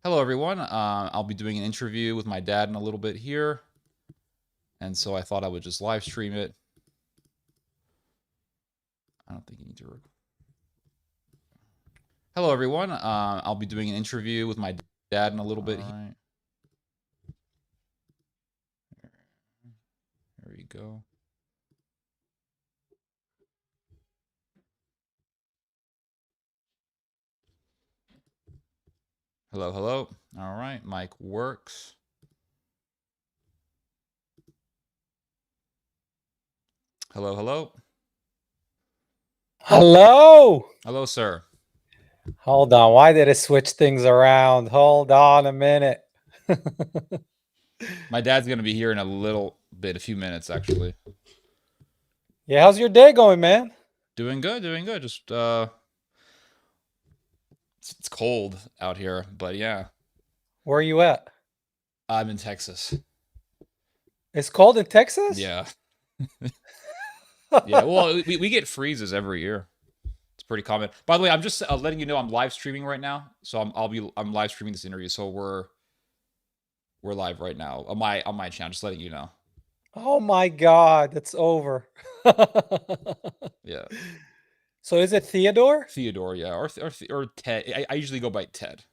Hello, everyone. I'll be doing an interview with my dad in a little bit here. And so I thought I would just live stream it. I don't think you need to record. Hello, everyone. I'll be doing an interview with my dad in a little bit. All right. There we go. Hello, hello. All right, mic works. Hello, hello. Hello. Hello, sir. Hold on. Why did it switch things around? Hold on a minute. My dad's going to be here in a few minutes, actually. Yeah, how's your day going, man? Doing good, doing good. Just, it's cold out here, but yeah. Where are you at? I'm in Texas. It's cold in Texas? Yeah. Yeah, well, we get freezes every year. It's pretty common. By the way, I'm just letting you know I'm live streaming right now. So I'm live streaming this interview. So we're live right now on my channel. Just letting you know. Oh my God, it's over. Yeah. So is it Theodore? Theodore, yeah, or Ted. I usually go by Ted.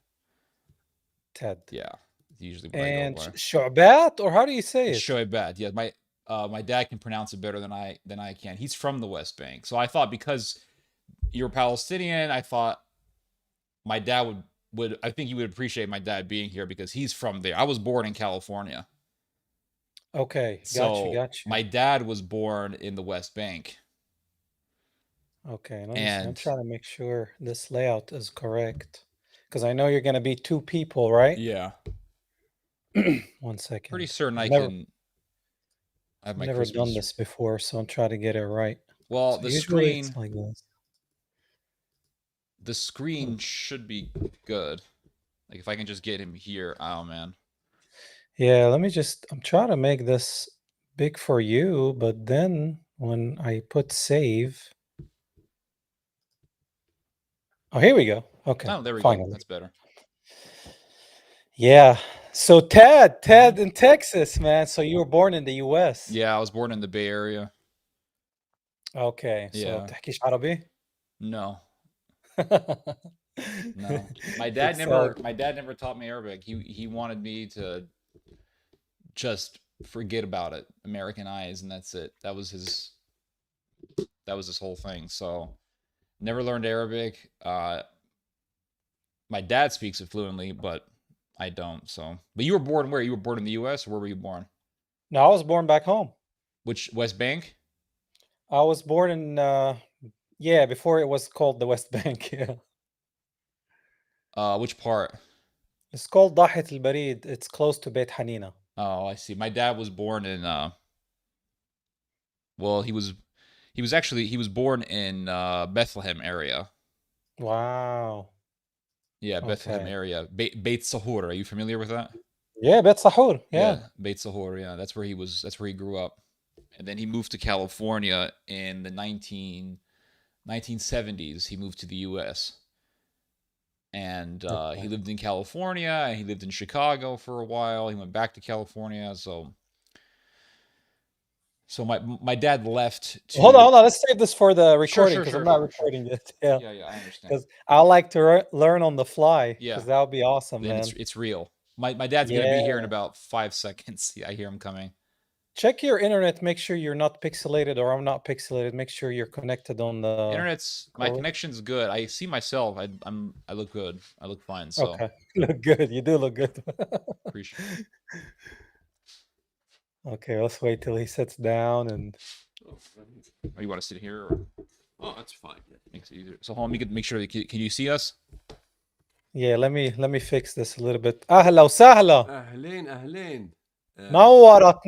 Ted. Yeah, usually what And I go by. Shobat, or how do you say It's it? Shoaib. Yeah, my dad can pronounce it better than I can. He's from the West Bank, so I thought because you're Palestinian, I thought my dad would I think you would appreciate my dad being here because he's from there. I was born in California. Okay, So got you. my dad was born in the West Bank. Okay, let me see. I'm And trying to make sure this layout is correct. Because I know you're going to be two people, right? yeah, 1 second. pretty certain I've I never, can have my never Christmas. done this before, so I'm trying to get it right. Well, So the usually screen it's like this. the screen should be good. Like if I can just get him here. Oh man. Yeah, I'm trying to make this big for you, but then when I put save. Oh, here we go. Okay, Oh, there we go. finally. That's better. Yeah. So Ted in Texas, man. So you were born in the US. Yeah, I was born in the Bay Area. Okay. So Yeah. بتحكيش عربي? No. No. My dad It's never taught me Arabic. He wanted me to just forget about it, Americanize, and that's it. That was his whole thing. So never learned Arabic. My dad speaks it fluently, but I don't. So, but you were born where? You were born in the U.S. Or where were you born? No, I was born back home. Which West Bank? I was born in yeah, before it was called the West Bank. Yeah. Which part? It's called ضاحية البريد. It's close to Beit Hanina. Oh, I see. My dad was born in well, he was born in Bethlehem area. Wow. Yeah, Bethlehem Okay. area. Beit Sahur. Are you familiar with that? Yeah, Beit Sahur. Yeah. Yeah, Beit Sahur. Yeah, that's where he grew up. And then he moved to California in the 1970s. He moved to the U.S. And he Okay. lived in California, and he lived in Chicago for a while. He went back to California, so my dad left to. Hold on. Let's save this for the recording because Sure, I'm not sure. recording it. Yeah. Yeah, I understand. Because I like to learn on the fly. Yeah. Because that would be awesome, Then man. it's real. My dad's gonna be here in about 5 seconds. Yeah, I hear him coming. Check your internet. Make sure you're not pixelated or I'm not pixelated. Make sure you're connected on the my connection's good. I see myself. I look good. I look fine. So Okay. Look good. You do look good. appreciate it. Okay, let's wait till he sits down and Oh, you want to sit here? Or? Oh, that's fine. Makes it easier. So hold on, let me make sure. Can you see us? yeah, let me fix this a little bit. أهلا وسهلا. اهلين نورت.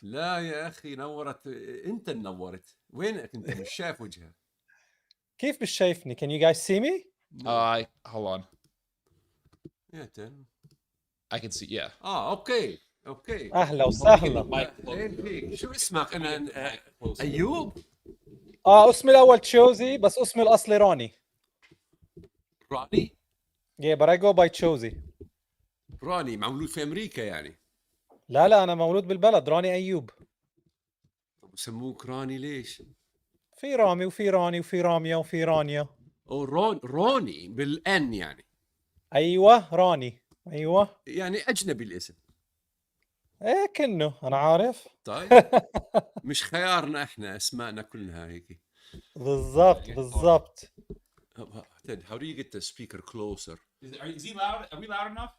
لا يا اخي نورت. انت نورت. وينك انت مش شايف وجهك؟ كيف مش شايفني? Can you guys see me? Hold on. Yeah, I can see. Yeah. اوكي. أهلا وسهلا. اهلين فيك. شو اسمك؟ انا ايوب. اسمي الأول تشوزي بس اسمي الأصلي روني. راني. Yeah, but I go by Chozy. راني مولود في امريكا يعني. لا انا مولود بالبلد، راني ايوب. طب يسموك راني ليش؟ في رامي وفي راني وفي رامية وفي رانيا. او روني بالان يعني. ايوه راني، ايوه. يعني اجنبي الاسم. ايه كنه انا عارف. طيب مش خيارنا احنا اسمائنا كلها هيك. بالضبط بالضبط. Ted, how do you get the speaker closer? Is he loud? Are we loud enough?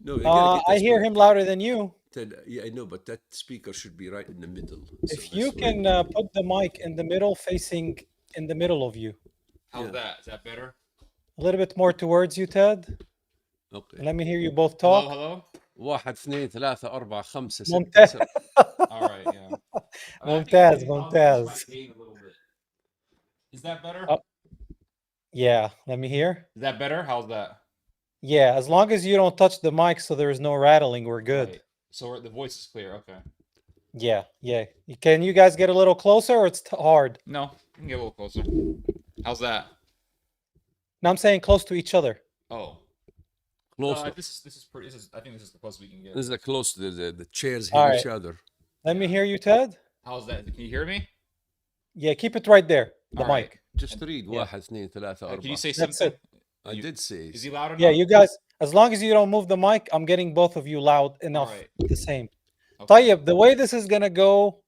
No, you gotta get I the hear speaker. him louder than you. Ted, yeah, I know, but that speaker should be right in the middle. So If you this way. can put the mic in the middle, facing in the middle of you. How's Yeah. that? Is that better? A little bit more towards you, Ted. Okay. Let me hear you both Hello, talk. hello. 1 2 3 4 5 6 ممتاز 7. All right, yeah. ممتاز I'll increase my ممتاز. gain a little bit. Is that better? Yeah, let me hear. Is that better? How's that? Yeah, as long as you don't touch the mic so there is no rattling, we're good. Right. So the voice is clear. Okay. Yeah, yeah. Can you guys get a little closer or it's hard? No, you can get a little closer. How's that? No, I'm saying close to each other. Oh, Closer. this is pretty. I think this is the closest we can get. This is like close to the chairs All hit each right. other. Let me hear you, Ted. How's that? Can you hear me? Yeah, keep it right there. The All right. mic. Just read Yeah. 1 2 3 4. Can you say That's something? it. I did say. Is he loud enough? Yeah, you guys, as long as you don't move the mic, I'm getting both of you loud enough. right. The same. Okay. طيب, the way this is gonna go,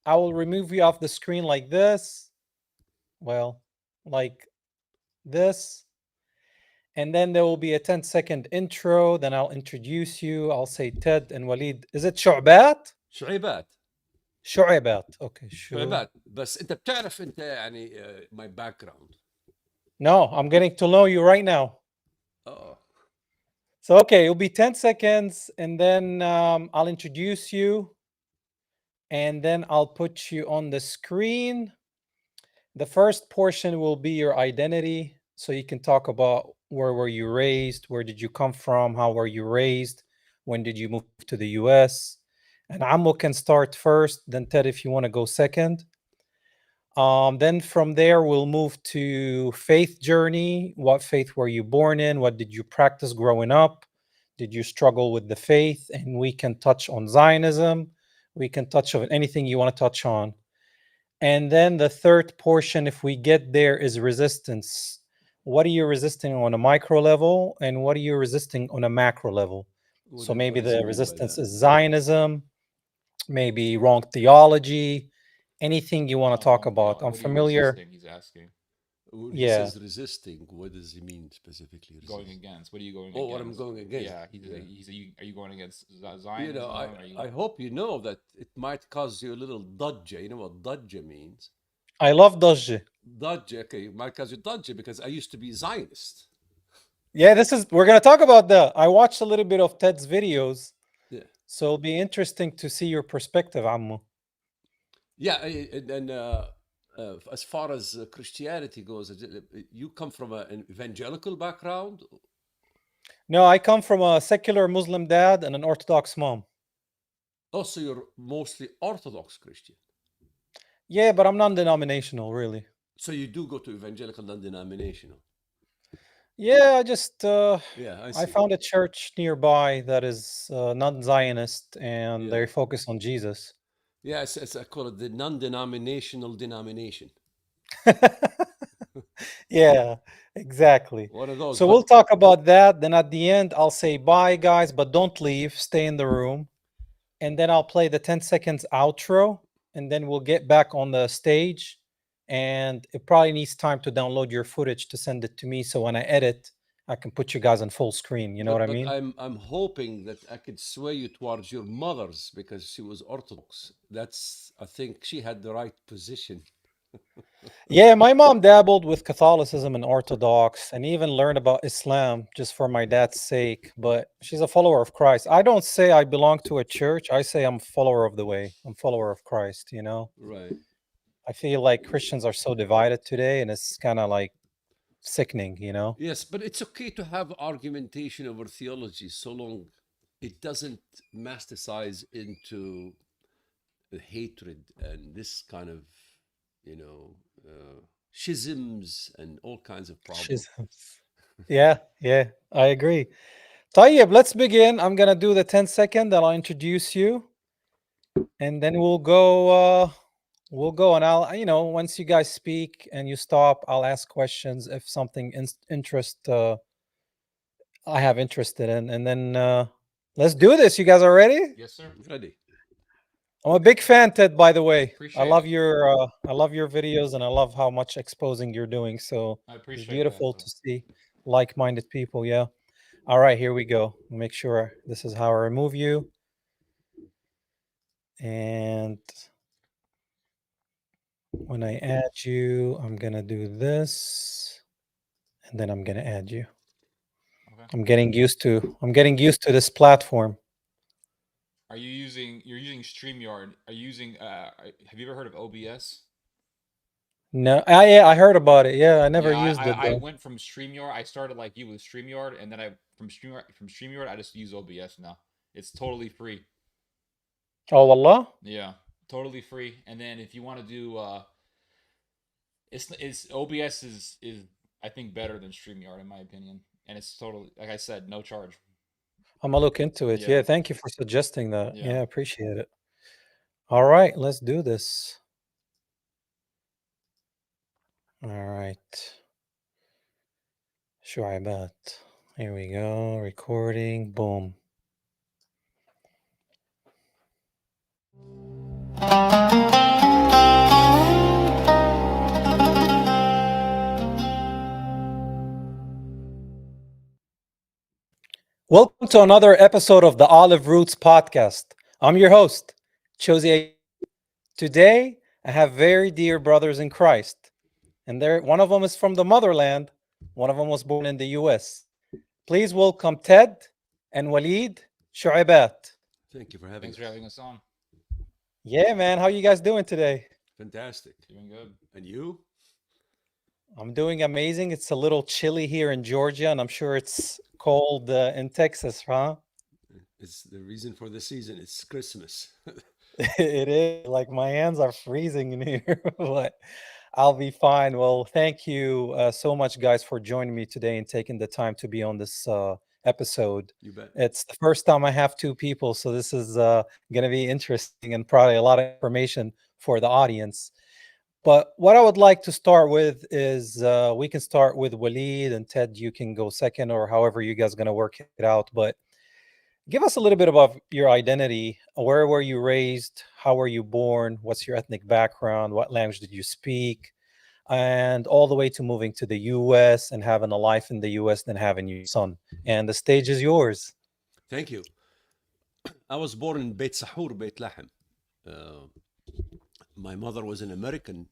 I will remove you off the screen like this. Well, like this. And then there will be a 10-second intro. Then I'll introduce you. I'll say Ted and Walid. Is it شعبات؟ شعيبات. شعيبات. Okay. شعيبات. بس انت بتعرف انت يعني my background. No, I'm getting to know you right now. Oh. So, okay, it'll be 10 seconds and then I'll introduce you and then I'll put you on the screen. The first portion will be your identity. So you can talk about where were you raised? Where did you come from? How were you raised? When did you move to the US? And Ammo can start first, then Ted if you want to go second. Then from there, we'll move to faith journey. What faith were you born in? What did you practice growing up? Did you struggle with the faith? And we can touch on Zionism. We can touch on anything you want to touch on. And then the third portion, if we get there, is resistance. What are you resisting on a micro level? And what are you resisting on a macro level? So maybe the resistance is Zionism, maybe wrong theology, anything you want to talk about. I'm familiar. He's asking. When he says resisting, what does he mean specifically? Going against. What are you going against? against? What I'm going against. Yeah, he's are you going against Zionism? You know, I hope you know that it might cause you a little dodge. You know what dodge means? I love dodge. Dodge, okay, it might cause you dodge because I used to be Zionist. Yeah, we're going to talk about that. I watched a little bit of Ted's videos. Yeah. So it'll be interesting to see your perspective, Ammu. Yeah, and as far as Christianity goes, you come from an evangelical background? No, I come from a secular Muslim dad and an Orthodox mom. Oh, so you're mostly Orthodox Christian? Yeah, but I'm non-denominational, really. So you do go to evangelical non-denominational? Yeah, I just I found a church nearby that is non-Zionist and they focus on Jesus. Yeah, I call it the non-denominational denomination. Yeah, exactly. One of those. So we'll talk about that. Then at the end, I'll say bye, guys, but don't leave. Stay in the room. And then I'll play the 10 seconds outro. And then we'll get back on the stage. And it probably needs time to download your footage to send it to me. So when I edit, I can put you guys on full screen. You know what I mean? I'm hoping that I could sway you towards your mother's because she was Orthodox. I think she had the right position. Yeah, my mom dabbled with Catholicism and Orthodox and even learned about Islam just for my dad's sake. But she's a follower of Christ. I don't say I belong to a church. I say I'm a follower of the way. I'm a follower of Christ, you know? Right. I feel like Christians are so divided today and it's kind of like sickening, you know? Yes, but it's okay to have argumentation over theology so long it doesn't masticize into hatred and this kind of, schisms and all kinds of problems. Schisms. Yeah, I agree. Tayyib, let's begin. I'm gonna do the 10-second, then I'll introduce you, and then we'll go, and I'll, once you guys speak and you stop, I'll ask questions if something I have interested in, and then let's do this. You guys are ready? Yes, sir. Ready? I'm a big fan, Ted. By the way, Appreciate it. I love your videos, and I love how much exposing you're doing. So I it's appreciate that. beautiful to see like-minded people. Yeah. All right, here we go. Make sure this is how I remove you. And when I add you, I'm gonna do this, and then I'm gonna add you. Okay. I'm getting used to this platform. You're using StreamYard? Are you using have you ever heard of OBS? No, yeah, I heard about it. Yeah, I never Yeah, used it I though. went from StreamYard. I started like you with StreamYard, and then from StreamYard I just use OBS now. It's totally free. Oh, Allah. Yeah, totally free. And then if you want to do it's OBS is I think better than StreamYard in my opinion, and it's totally, like I said, no charge. I'm gonna look into it. Yeah. Yeah, thank you for suggesting that. Yeah. Yeah, appreciate it. All right, let's do this. All right. Shuaibat. Here we go. Recording. Boom. Welcome to another episode of the Olive Roots podcast. I'm your host, Chosi. Today, I have very dear brothers in Christ, and one of them is from the motherland, one of them was born in the US. Please welcome Ted and Waleed Shuaibat. Thank you for having Thanks for us. having us on. Yeah, man, how you guys doing today? Fantastic. Doing good. And you? I'm doing amazing. It's a little chilly here in Georgia, and I'm sure it's cold in Texas, huh? It's the reason for the season. It's Christmas. It is. Like my hands are freezing in here, but I'll be fine. Well, thank you so much, guys, for joining me today and taking the time to be on this episode. You bet. It's the first time I have two people, so this is going to be interesting and probably a lot of information for the audience. But what I would like to start with is we can start with Waleed, and Ted, you can go second, or however you guys are going to work it out. But give us a little bit about your identity. Where were you raised? How were you born? What's your ethnic background? What language did you speak? And all the way to moving to the US and having a life in the US, then having your son. And the stage is yours. Thank you. I was born in Beit Sahur, Beit Lahem. Uh, my mother was an American,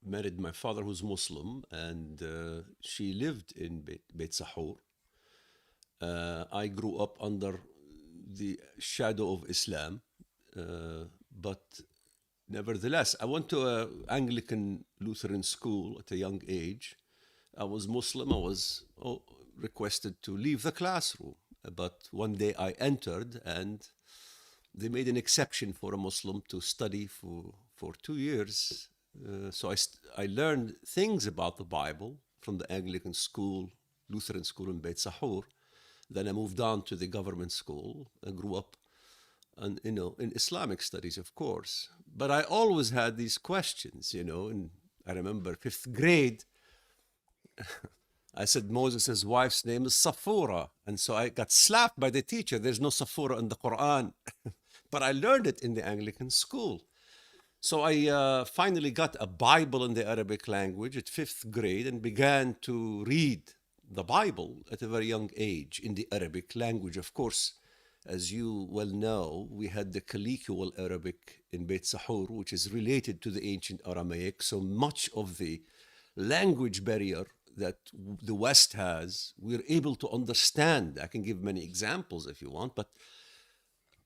married my father who's Muslim, and she lived in Beit Sahur. I grew up under the shadow of Islam, but nevertheless, I went to an Anglican Lutheran school at a young age. I was Muslim. I was requested to leave the classroom, but one day I entered, and they made an exception for a Muslim to study for 2 years. So I learned things about the Bible from the Anglican school, Lutheran school in Beit Sahur. Then I moved on to the government school. I grew up, and in Islamic studies, of course. But I always had these questions, And I remember 5th grade. I said Moses' wife's name is Safura, and so I got slapped by the teacher. There's no Safura in the Quran, but I learned it in the Anglican school. So I finally got a Bible in the Arabic language at 5th grade and began to read the Bible at a very young age in the Arabic language. Of course, as you well know, we had the colloquial Arabic in Beit Sahur, which is related to the ancient Aramaic. So much of the language barrier that the West has, we're able to understand. I can give many examples if you want, but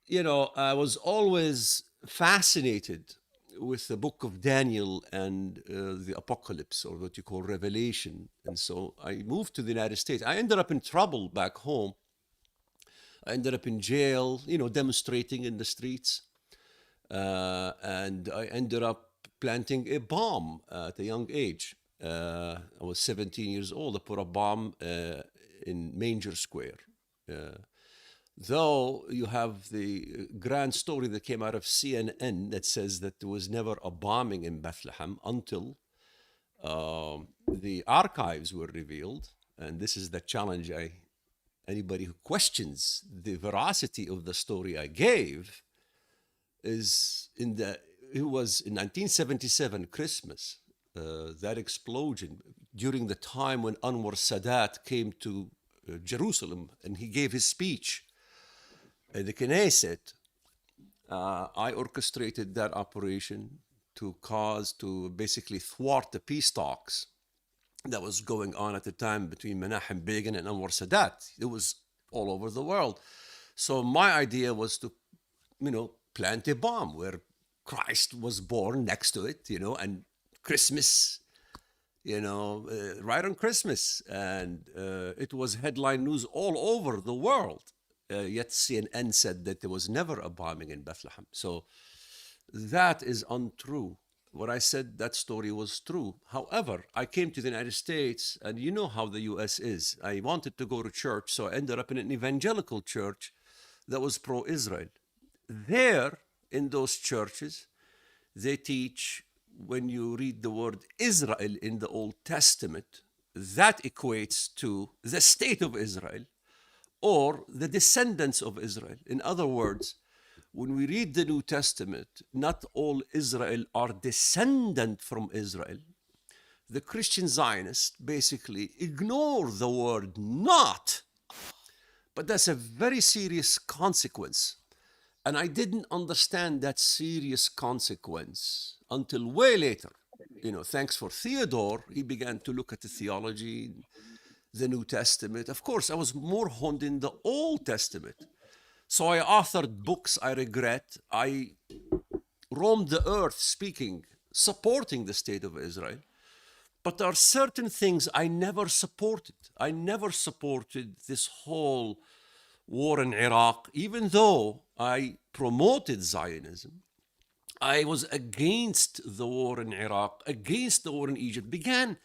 I was always fascinated with the book of Daniel and the apocalypse, or what you call Revelation. And so I moved to the United States. I ended up in trouble back home. I ended up in jail, demonstrating in the streets. And I ended up planting a bomb at a young age. I was 17 years old. I put a bomb in Manger Square. Though you have the grand story that came out of CNN that says that there was never a bombing in Bethlehem until the archives were revealed. And this is the challenge anybody who questions the veracity of the story I gave is it was in 1977 Christmas, that explosion during the time when Anwar Sadat came to Jerusalem and he gave his speech at the Knesset. I orchestrated that operation to basically thwart the peace talks that was going on at the time between Menachem Begin and Anwar Sadat. It was all over the world. So my idea was to, plant a bomb where Christ was born next to it, and Christmas, right on Christmas. And it was headline news all over the world. Yet CNN said that there was never a bombing in Bethlehem. So that is untrue. What I said, that story was true. However, I came to the United States, and you know how the US is. I wanted to go to church, so I ended up in an evangelical church that was pro-Israel. There, in those churches, they teach when you read the word Israel in the Old Testament, that equates to the state of Israel or the descendants of Israel. In other words, when we read the New Testament, not all Israel are descendant from Israel. The Christian Zionists basically ignore the word not, but that's a very serious consequence. And I didn't understand that serious consequence until way later. Thanks for Theodore, he began to look at the theology, the New Testament. Of course, I was more honed in the Old Testament. So I authored books I regret. I roamed the earth speaking, supporting the state of Israel. But there are certain things I never supported. I never supported this whole war in Iraq, even though I promoted Zionism. I was against the war in Iraq, against the war in Egypt, began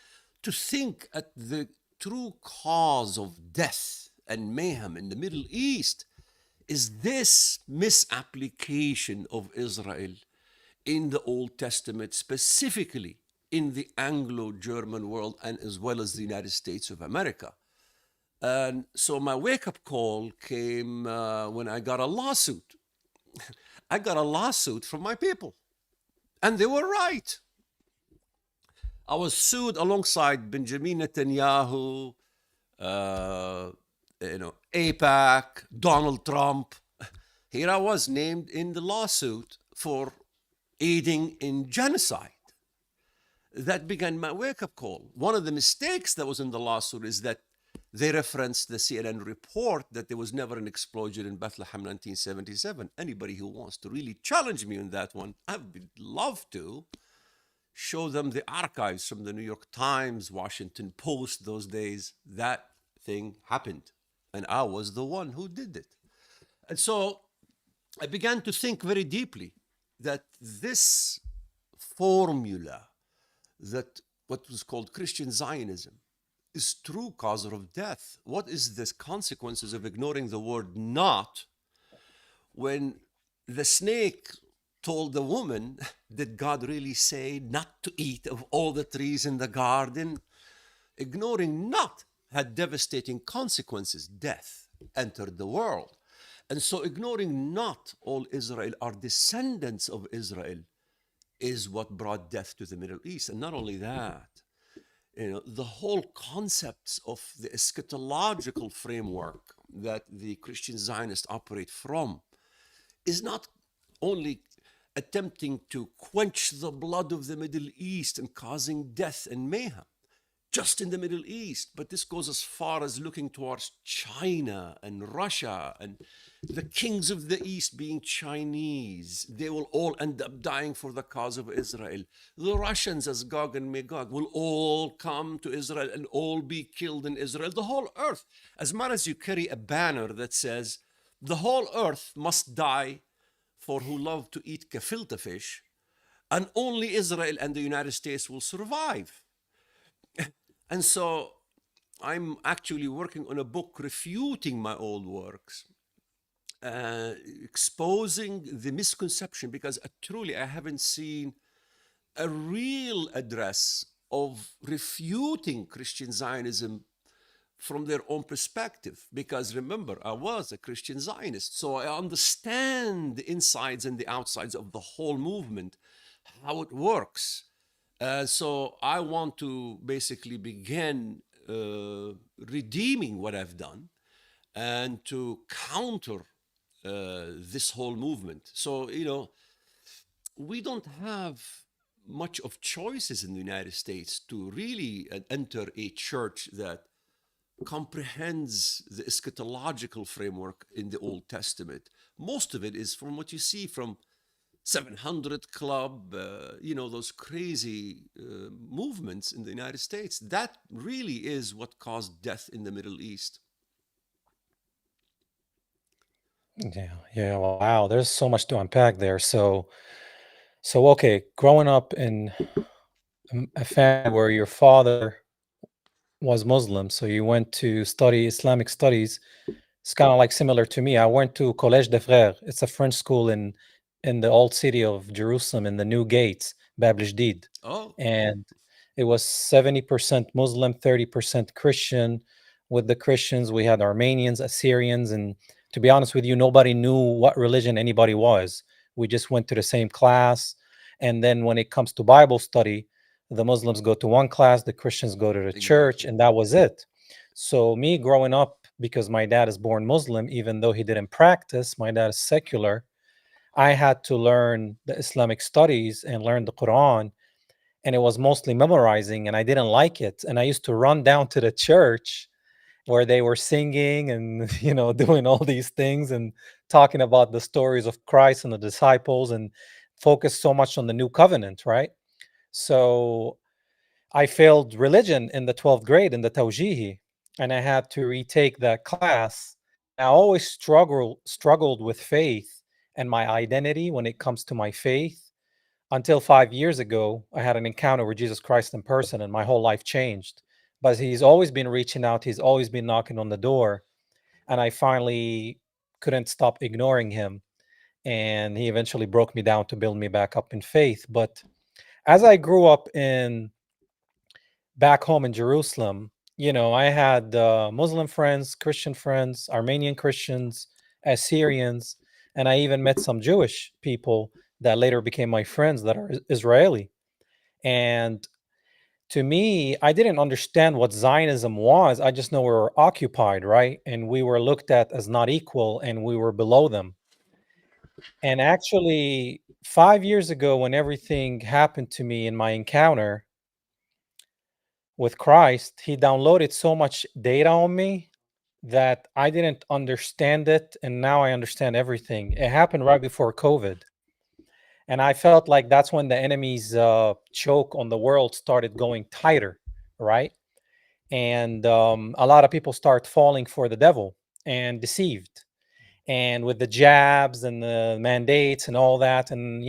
to think at the true cause of death and mayhem in the Middle East is this misapplication of Israel in the Old Testament, specifically in the Anglo-German world and as well as the United States of America. And so my wake-up call came when I got a lawsuit. I got a lawsuit from my people, and they were right. I was sued alongside Benjamin Netanyahu, AIPAC, Donald Trump. Here I was named in the lawsuit for aiding in genocide. That began my wake-up call. One of the mistakes that was in the lawsuit is that they referenced the CNN report that there was never an explosion in Bethlehem 1977. Anybody who wants to really challenge me on that one, I would love to show them the archives from the New York Times, Washington Post those days. That thing happened, and I was the one who did it. And so I began to think very deeply that this formula, that what was called Christian Zionism, is true causer of death. What is the consequences of ignoring the word not when the snake told the woman, did God really say not to eat of all the trees in the garden? Ignoring not had devastating consequences. Death entered the world. And so ignoring not all Israel are descendants of Israel is what brought death to the Middle East. And not only that, the whole concepts of the eschatological framework that the Christian Zionists operate from is not only attempting to quench the blood of the Middle East and causing death and mayhem just in the Middle East, but this goes as far as looking towards China and Russia and the kings of the East being Chinese. They will all end up dying for the cause of Israel. The Russians, as Gog and Magog, will all come to Israel and all be killed in Israel. The whole earth, as much as you carry a banner that says, the whole earth must die for who love to eat gefilte fish, and only Israel and the United States will survive. And so I'm actually working on a book refuting my old works, exposing the misconception, because truly I haven't seen a real address of refuting Christian Zionism from their own perspective. Because remember, I was a Christian Zionist, so I understand the insides and the outsides of the whole movement, how it works. So I want to basically begin redeeming what I've done and to counter this whole movement. So, we don't have much of choices in the United States to really enter a church that comprehends the eschatological framework in the Old Testament. Most of it is from what you see from 700 Club, those crazy movements in the United States. That really is what caused death in the Middle East. Yeah. Wow. There's so much to unpack there. So okay, growing up in a family where your father was Muslim, so you went to study Islamic studies. It's kind of like similar to me. I went to Collège des Frères. It's a French school in the old city of Jerusalem in the New Gates, Bab Jdeed. Oh, And it was 70% Muslim, 30% Christian. With the Christians, we had Armenians, Assyrians, and to be honest with you, nobody knew what religion anybody was. We just went to the same class. And then when it comes to Bible study, the Muslims go to one class, the Christians go to the church, exactly. and that was it. So, me growing up, because my dad is born Muslim, even though he didn't practice, my dad is secular, I had to learn the Islamic studies and learn the Quran, and it was mostly memorizing, and I didn't like it. And I used to run down to the church where they were singing and doing all these things and talking about the stories of Christ and the disciples and focus so much on the new covenant, right? So I failed religion in the 12th grade in the Tawjihi, and I had to retake that class. I always struggled with faith and my identity when it comes to my faith until 5 years ago. I had an encounter with Jesus Christ in person, and my whole life changed. But he's always been reaching out, he's always been knocking on the door, and I finally couldn't stop ignoring him. And he eventually broke me down to build me back up in faith. But as I grew up in back home in Jerusalem, I had Muslim friends, Christian friends, Armenian Christians, Assyrians, and I even met some Jewish people that later became my friends that are Israeli. And to me, I didn't understand what Zionism was. I just know we were occupied, right? And we were looked at as not equal and we were below them. And actually, 5 years ago, when everything happened to me in my encounter with Christ, he downloaded so much data on me that I didn't understand it. And now I understand everything. It happened right before COVID. And I felt like that's when the enemy's choke on the world started going tighter, right? And a lot of people start falling for the devil and deceived. And with the jabs and the mandates and all that, and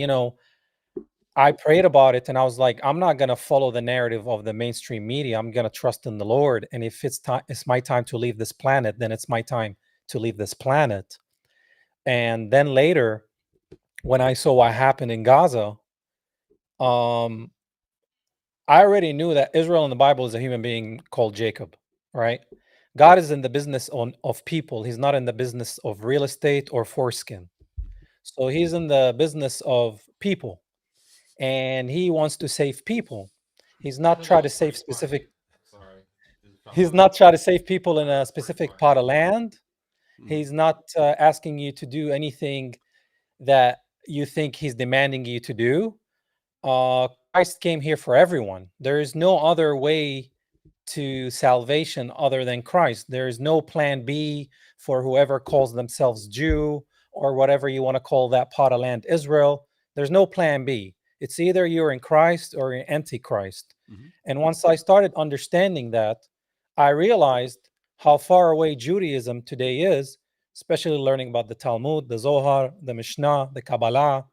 I prayed about it, and I was like, I'm not gonna follow the narrative of the mainstream media. I'm gonna trust in the Lord. And if it's time, it's my time to leave this planet, then it's my time to leave this planet. And then later, when I saw what happened in Gaza, um, I already knew that Israel in the Bible is a human being called Jacob, right? God is in the business of people. He's not in the business of real estate or foreskin. So he's in the business of people, and he wants to save people. He's not trying to save specific. Sorry. He's not trying to save people in a specific pot of land. Mhm. He's not asking you to do anything that you think he's demanding you to do. Christ came here for everyone. There is no other way to salvation other than Christ. There is no plan B for whoever calls themselves Jew or whatever you want to call that pot of land, Israel. There's no plan B. It's either you're in Christ or you're antichrist. Mhm. And once I started understanding that, I realized how far away Judaism today is, especially learning about the Talmud, the Zohar, the Mishnah, the Kabbalah,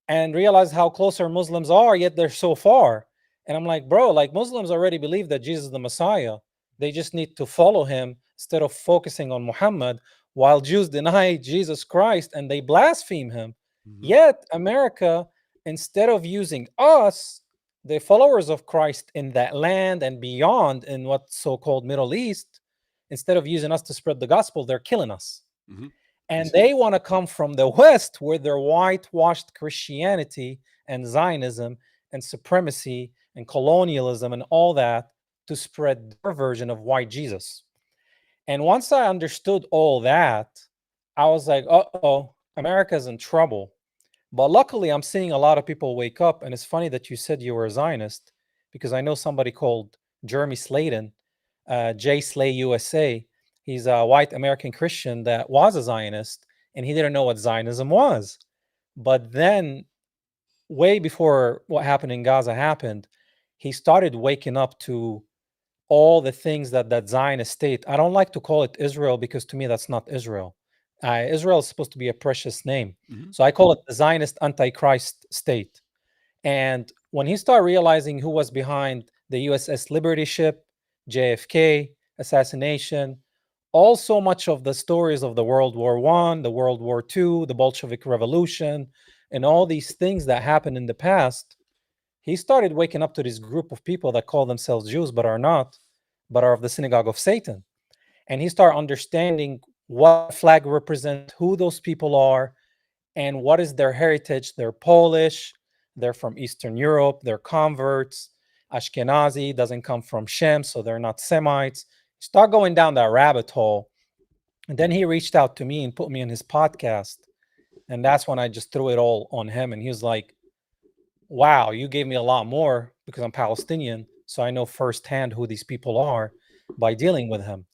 and realized how closer Muslims are, yet they're so far. And I'm like, bro, like Muslims already believe that Jesus is the Messiah. They just need to follow him instead of focusing on Muhammad, while Jews deny Jesus Christ and they blaspheme him. Mhm. Yet, America, instead of using us, the followers of Christ in that land and beyond, in what so-called Middle East, instead of using us to spread the gospel, they're killing us. Mhm. And they want to come from the West with their whitewashed Christianity and Zionism and supremacy and colonialism and all that to spread their version of white Jesus. And once I understood all that, I was like, uh-oh, America's in trouble. But luckily, I'm seeing a lot of people wake up. And it's funny that you said you were a Zionist, because I know somebody called Jeremy Sladen, J Slay USA. He's a white American Christian that was a Zionist, and he didn't know what Zionism was. But then, way before what happened in Gaza happened, he started waking up to all the things that that Zionist state. I don't like to call it Israel, because to me that's not Israel. Israel is supposed to be a precious name, Mhm. so I call it the Zionist Antichrist state. And when he started realizing who was behind the USS Liberty ship, JFK assassination, all so much of the stories of the World War One, the World War Two, the Bolshevik Revolution, and all these things that happened in the past, he started waking up to this group of people that call themselves Jews but are not, but are of the synagogue of Satan. And he started understanding what flag represent, who those people are, and what is their heritage. They're Polish, they're from Eastern Europe, they're converts. Ashkenazi doesn't come from Shem, so they're not Semites. Start going down that rabbit hole. And then he reached out to me and put me in his podcast. And that's when I just threw it all on him. And he was like, wow, you gave me a lot more, because I'm Palestinian. So I know firsthand who these people are by dealing with him,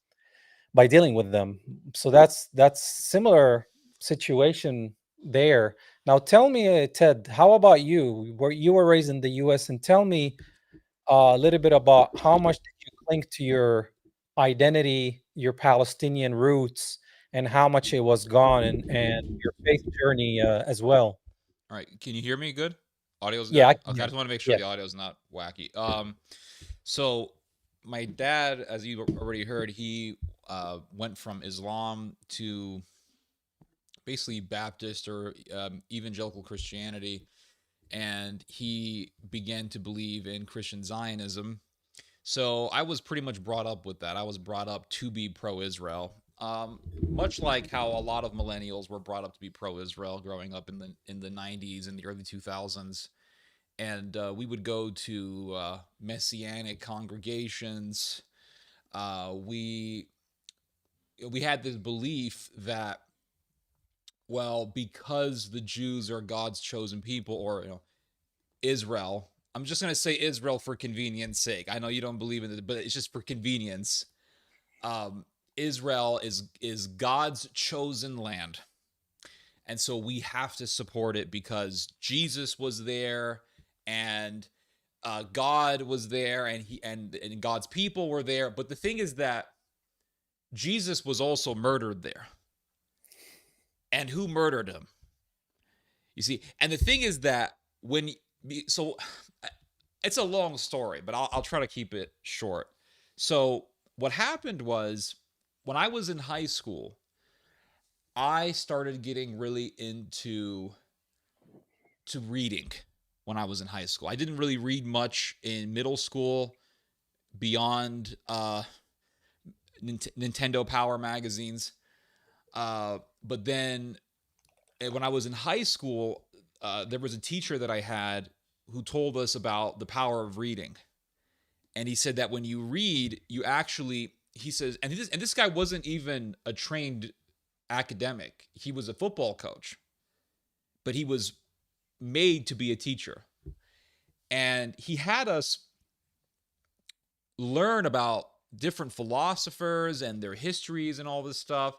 by dealing with them. So that's similar situation there. Now tell me, Ted, how about you? Where you were raised in the US, and tell me a little bit about how much did you cling to your identity, your Palestinian roots, and how much it was gone, and your faith journey as well. All right, can you hear me good? Audio's Yeah, I good? can Okay, hear I you. just want to make sure Yeah. the audio's not wacky. So my dad, as you already heard, he went from Islam to basically Baptist or evangelical Christianity, and he began to believe in Christian Zionism. So I was pretty much brought up with that. I was brought up to be pro-Israel, much like how a lot of millennials were brought up to be pro-Israel growing up in the 90s and the early 2000s. And we would go to messianic congregations. We had this belief that, well, because the Jews are God's chosen people, or Israel. I'm just gonna say Israel for convenience sake. I know you don't believe in it, but it's just for convenience. Um, Israel is God's chosen land, and so we have to support it because Jesus was there, and God was there, and and God's people were there. But the thing is that Jesus was also murdered there, and who murdered him? You see, and the thing is that when so it's a long story, but I'll try to keep it short. So what happened was when I was in high school, I started getting really into to reading when I was in high school. I didn't really read much in middle school beyond Nintendo Power magazines. But then when I was in high school, there was a teacher that I had who told us about the power of reading. And he said that when you read, you actually, he says, and this guy wasn't even a trained academic. He was a football coach, but he was made to be a teacher. And he had us learn about different philosophers and their histories and all this stuff.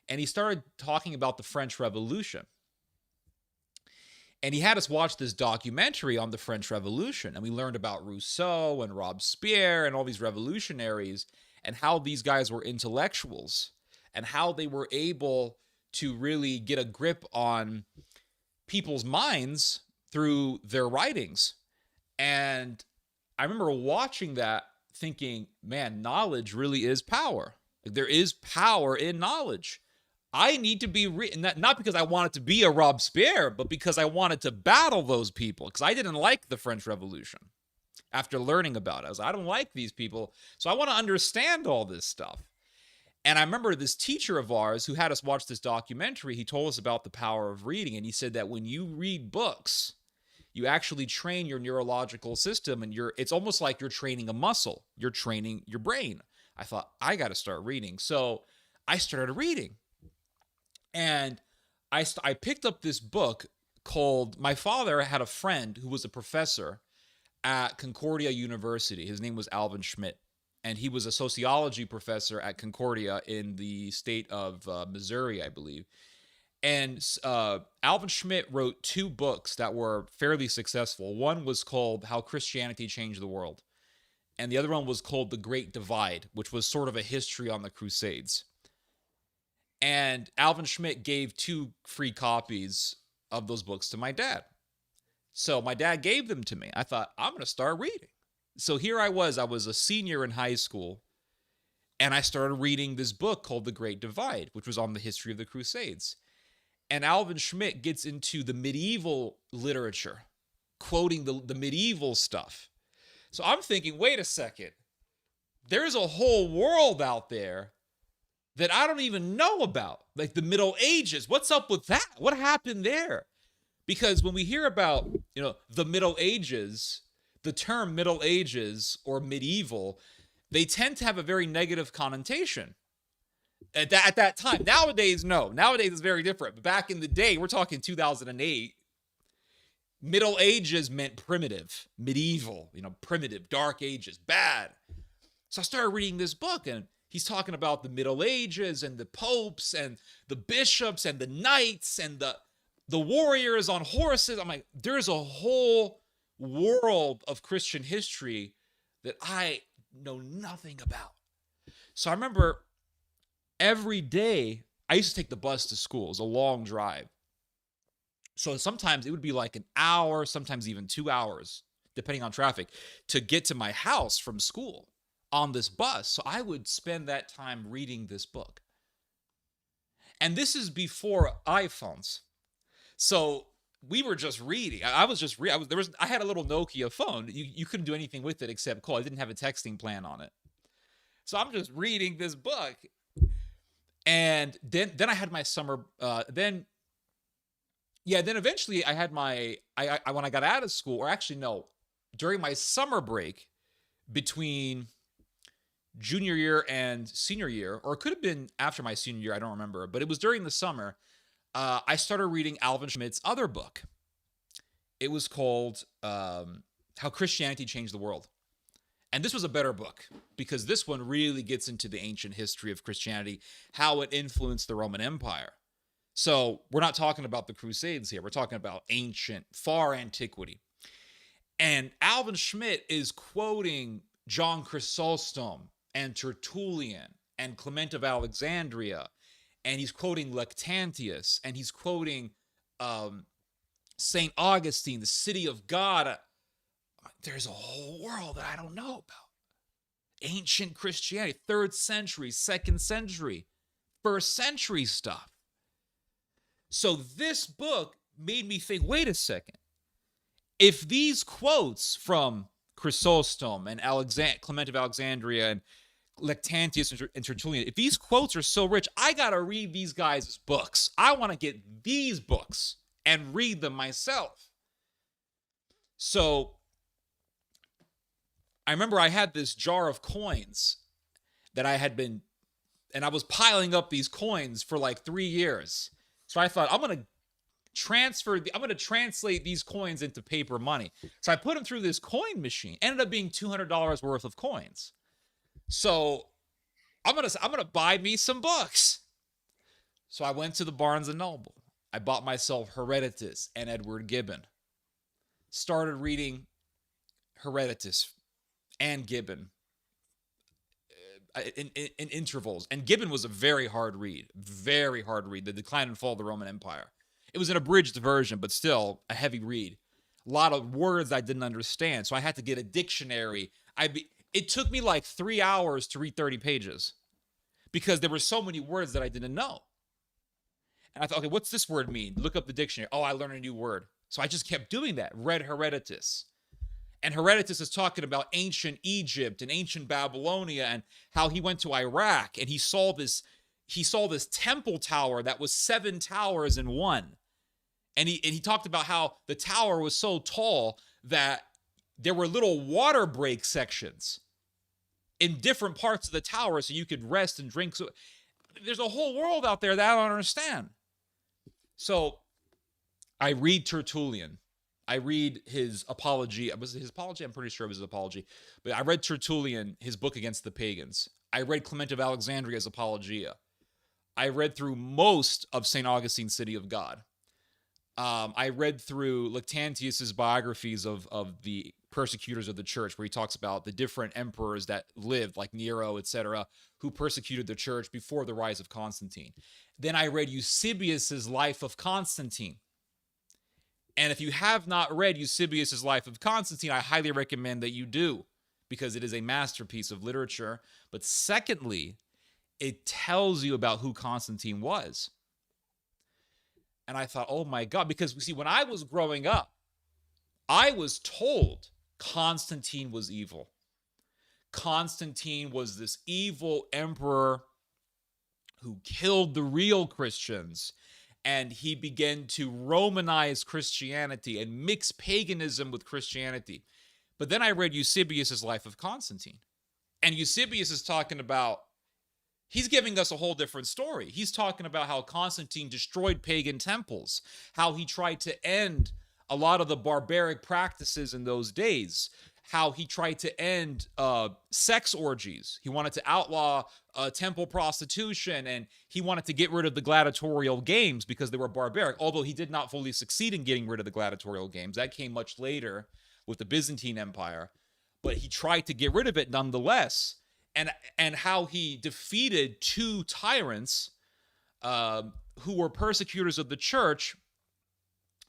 And he started talking about the French Revolution. And he had us watch this documentary on the French Revolution. And we learned about Rousseau and Robespierre and all these revolutionaries and how these guys were intellectuals and how they were able to really get a grip on people's minds through their writings. And I remember watching that thinking, man, knowledge really is power. Like, there is power in knowledge. I need to be not because I wanted to be a Robespierre, but because I wanted to battle those people, because I didn't like the French Revolution. After learning about it, I was like, I don't like these people, so I want to understand all this stuff. And I remember this teacher of ours who had us watch this documentary. He told us about the power of reading, and he said that when you read books, you actually train your neurological system, and it's almost like you're training a muscle. You're training your brain. I thought, I got to start reading. So I started reading. And I picked up this book called, my father had a friend who was a professor at Concordia University. His name was Alvin Schmidt. And he was a sociology professor at Concordia in the state of Missouri, I believe. And Alvin Schmidt wrote 2 books that were fairly successful. One was called How Christianity Changed the World. And the other one was called The Great Divide, which was sort of a history on the Crusades. And Alvin Schmidt gave 2 free copies of those books to my dad. So my dad gave them to me. I thought, I'm going to start reading. So here I was a senior in high school, and I started reading this book called The Great Divide, which was on the history of the Crusades. And Alvin Schmidt gets into the medieval literature, quoting the medieval stuff. So I'm thinking, wait a second, there's a whole world out there that I don't even know about, like the Middle Ages. What's up with that? What happened there? Because when we hear about, the Middle Ages, the term Middle Ages or medieval, they tend to have a very negative connotation. At that time. Nowadays, no. Nowadays, it's very different. But back in the day, we're talking 2008, Middle Ages meant primitive, medieval, primitive, dark ages, bad. So I started reading this book, and he's talking about the Middle Ages and the popes and the bishops and the knights and the warriors on horses. I'm like, there's a whole world of Christian history that I know nothing about. So I remember every day, I used to take the bus to school. It was a long drive. So sometimes it would be like an hour, sometimes even 2 hours, depending on traffic, to get to my house from school on this bus. So I would spend that time reading this book. And this is before iPhones. So we were just reading. I had a little Nokia phone. You couldn't do anything with it except call. I didn't have a texting plan on it. So I'm just reading this book. And then I had my summer, then eventually I had when I got out of school, or actually no, during my summer break between junior year and senior year, or it could have been after my senior year, I don't remember, but it was during the summer, I started reading Alvin Schmidt's other book. It was called How Christianity Changed the World. And this was a better book because this one really gets into the ancient history of Christianity, how it influenced the Roman Empire. So we're not talking about the Crusades here. We're talking about ancient, far antiquity. And Alvin Schmidt is quoting John Chrysostom and Tertullian and Clement of Alexandria. And he's quoting Lactantius. And he's quoting St. Augustine, the city of God. There's a whole world that I don't know about. Ancient Christianity, 3rd century, 2nd century, 1st century stuff. So this book made me think, wait a second. If these quotes from Chrysostom and Clement of Alexandria and Lactantius and Tertullian, if these quotes are so rich, I got to read these guys' books. I want to get these books and read them myself. So I remember I had this jar of coins that I was piling up these coins for like 3 years. So I thought, I'm going to translate these coins into paper money. So I put them through this coin machine. Ended up being $200 worth of coins. So I'm going to buy me some books. So I went to the Barnes & Noble. I bought myself Herodotus and Edward Gibbon. Started reading Herodotus and Gibbon in intervals. And Gibbon was a very hard read. The Decline and Fall of the Roman Empire. It was an abridged version, but still a heavy read. A lot of words I didn't understand, so I had to get a dictionary. It took me like 3 hours to read 30 pages because there were so many words that I didn't know. And I thought, okay, what's this word mean? Look up the dictionary. Oh, I learned a new word. So I just kept doing that. Read Herodotus. And Herodotus is talking about ancient Egypt and ancient Babylonia and how he went to Iraq and he saw this temple tower that was 7 towers in one. And he talked about how the tower was so tall that there were little water break sections in different parts of the tower so you could rest and drink. So there's a whole world out there that I don't understand. So I read Tertullian. I read his apology. Was it his apology? I'm pretty sure it was his apology. But I read Tertullian, his book against the pagans. I read Clement of Alexandria's Apologia. I read through most of St. Augustine's City of God. I read through Lactantius's biographies of the persecutors of the church, where he talks about the different emperors that lived, like Nero, etc., who persecuted the church before the rise of Constantine. Then I read Eusebius's Life of Constantine. And if you have not read Eusebius's Life of Constantine, I highly recommend that you do, because it is a masterpiece of literature. But secondly, it tells you about who Constantine was. And I thought, oh my God, because see, when I was growing up, I was told Constantine was evil. Constantine was this evil emperor who killed the real Christians. And he began to Romanize Christianity and mix paganism with Christianity. But then I read Eusebius's Life of Constantine. And Eusebius is talking about, he's giving us a whole different story. He's talking about how Constantine destroyed pagan temples, how he tried to end a lot of the barbaric practices in those days, how he tried to end sex orgies. He wanted to outlaw temple prostitution, and he wanted to get rid of the gladiatorial games because they were barbaric, although he did not fully succeed in getting rid of the gladiatorial games. That came much later with the Byzantine Empire, but he tried to get rid of it nonetheless. And how he defeated 2 tyrants who were persecutors of the church,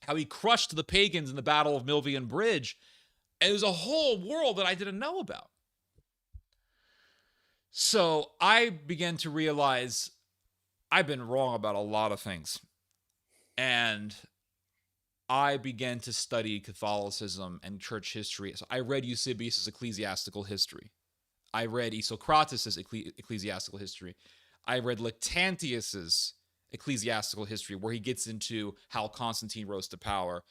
how he crushed the pagans in the Battle of Milvian Bridge. And there's a whole world that I didn't know about. So I began to realize I've been wrong about a lot of things. And I began to study Catholicism and church history. So I read Eusebius's Ecclesiastical History. I read Isocrates' ecclesiastical history. I read Lactantius's ecclesiastical history, where he gets into how Constantine rose to power.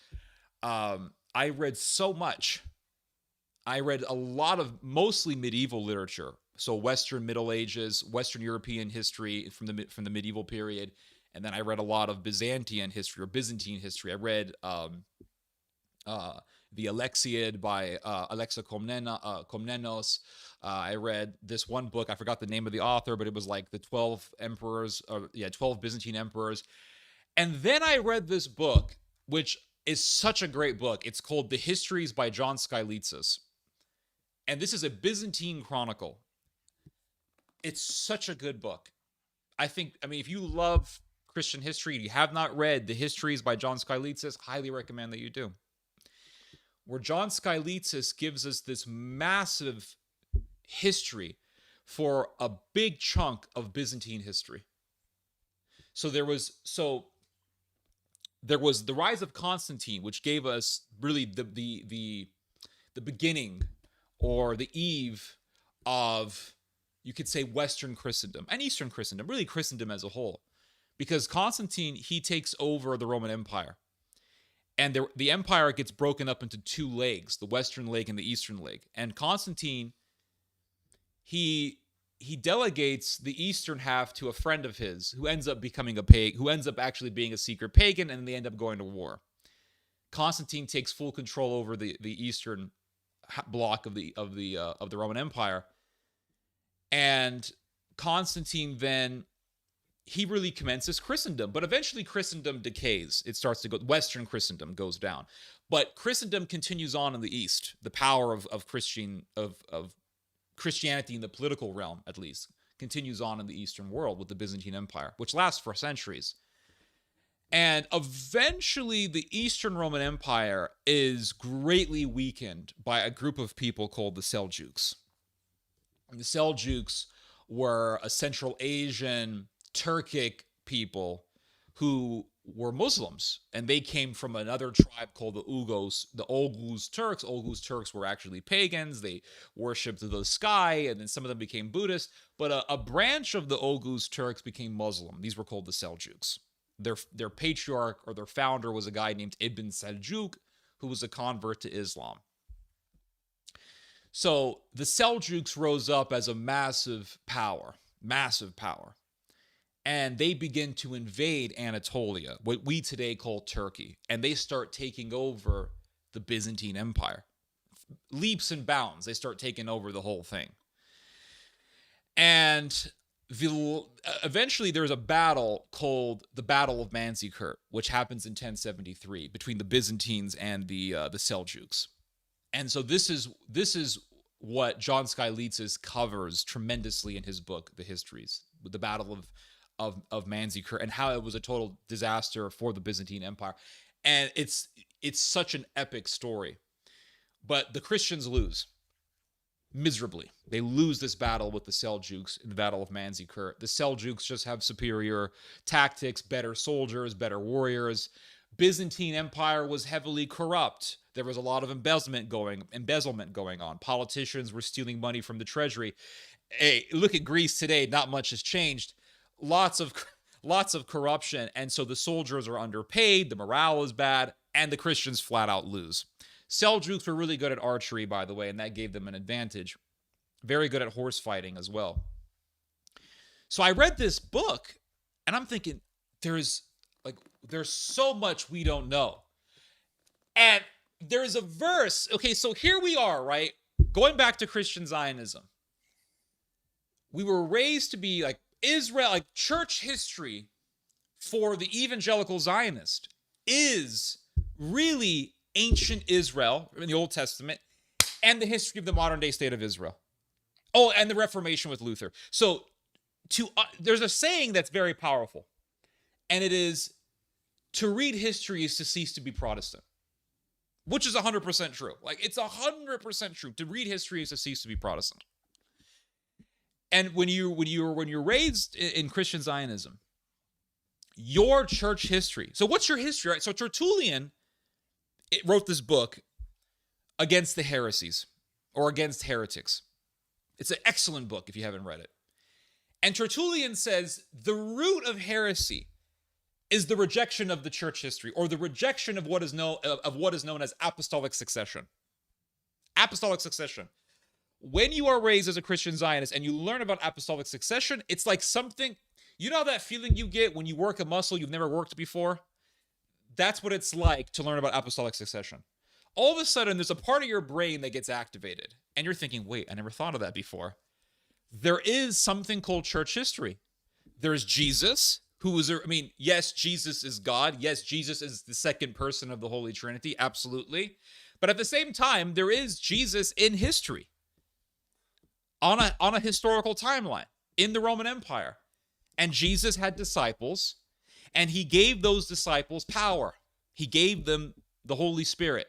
I read so much. I read a lot of mostly medieval literature, so Western Middle Ages, Western European history from the medieval period, and then I read a lot of Byzantine history or Byzantine history. I read the Alexiad by Alexa Komnenos. I read this one book. I forgot the name of the author, but it was like the 12 emperors, 12 Byzantine emperors. And then I read this book, which is such a great book. It's called The Histories by John Skylitzis. And this is a Byzantine chronicle. It's such a good book. I mean, if you love Christian history, you have not read The Histories by John Skylitzis, highly recommend that you do. Where John Skylitzis gives us this massive history for a big chunk of Byzantine history. So there was the rise of Constantine, which gave us really the beginning or the eve of, you could say, Western Christendom and Eastern Christendom, really Christendom as a whole. Because Constantine, he takes over the Roman Empire. And the empire gets broken up into 2 legs, the Western leg and the Eastern leg. And Constantine, he delegates the Eastern half to a friend of his who ends up becoming a pagan, who ends up actually being a secret pagan, and they end up going to war. Constantine takes full control over the Eastern block of the Roman Empire. And Constantine then, he really commences Christendom, but eventually Christendom decays. It starts to go, Western Christendom goes down, but Christendom continues on in the East. The power of Christianity in the political realm, at least, continues on in the Eastern world with the Byzantine Empire, which lasts for centuries. And eventually the Eastern Roman Empire is greatly weakened by a group of people called the Seljuks. The Seljuks were a Central Asian Turkic people who were Muslims, and they came from another tribe called the Oghuz Turks. Oghuz Turks were actually pagans. They worshipped the sky, and then some of them became Buddhist. But a branch of the Oghuz Turks became Muslim. These were called the Seljuks. Their patriarch or their founder was a guy named Ibn Seljuk, who was a convert to Islam. So the Seljuks rose up as a massive power, and they begin to invade Anatolia, what we today call Turkey, and they start taking over the Byzantine Empire. Leaps and bounds, they start taking over the whole thing. And eventually there's a battle called the Battle of Manzikert, which happens in 1073 between the Byzantines and the Seljuks. And so this is what John Skylitzis covers tremendously in his book, The Histories, with the Battle of Manzikert and how it was a total disaster for the Byzantine Empire. And it's such an epic story. But the Christians lose miserably. They lose this battle with the Seljuks in the Battle of Manzikert. The Seljuks just have superior tactics, better soldiers, better warriors. Byzantine Empire was heavily corrupt. There was a lot of embezzlement going on. Politicians were stealing money from the treasury. Hey, look at Greece today. Not much has changed. Lots of corruption, and so the soldiers are underpaid. The morale is bad, and the Christians flat out lose. Seljuks were really good at archery, by the way, and that gave them an advantage. Very good at horse fighting as well. So I read this book, and I'm thinking, there's so much we don't know. And there's a verse. Okay, so here we are, right? Going back to Christian Zionism. We were raised to be like Israel, like church history for the evangelical Zionist is really ancient Israel in the Old Testament and the history of the modern day state of Israel. Oh, and the Reformation with Luther. So there's a saying that's very powerful, and it is, to read history is to cease to be Protestant, which is 100% true. Like, it's 100% true. To read history is to cease to be Protestant. And when you're raised in Christian Zionism, your church history. So what's your history, right? So Tertullian wrote this book against the heresies or against heretics. It's an excellent book if you haven't read it. And Tertullian says the root of heresy is the rejection of the church history, or the rejection of what is known as apostolic succession. Apostolic succession. When you are raised as a Christian Zionist and you learn about apostolic succession, it's like something, you know that feeling you get when you work a muscle you've never worked before? That's what it's like to learn about apostolic succession. All of a sudden, there's a part of your brain that gets activated, and you're thinking, wait, I never thought of that before. There is something called church history. There's Jesus, yes, Jesus is God. Yes, Jesus is the second person of the Holy Trinity, absolutely. But at the same time, there is Jesus in history, on a historical timeline in the Roman Empire. And Jesus had disciples, and he gave those disciples power. He gave them the Holy Spirit.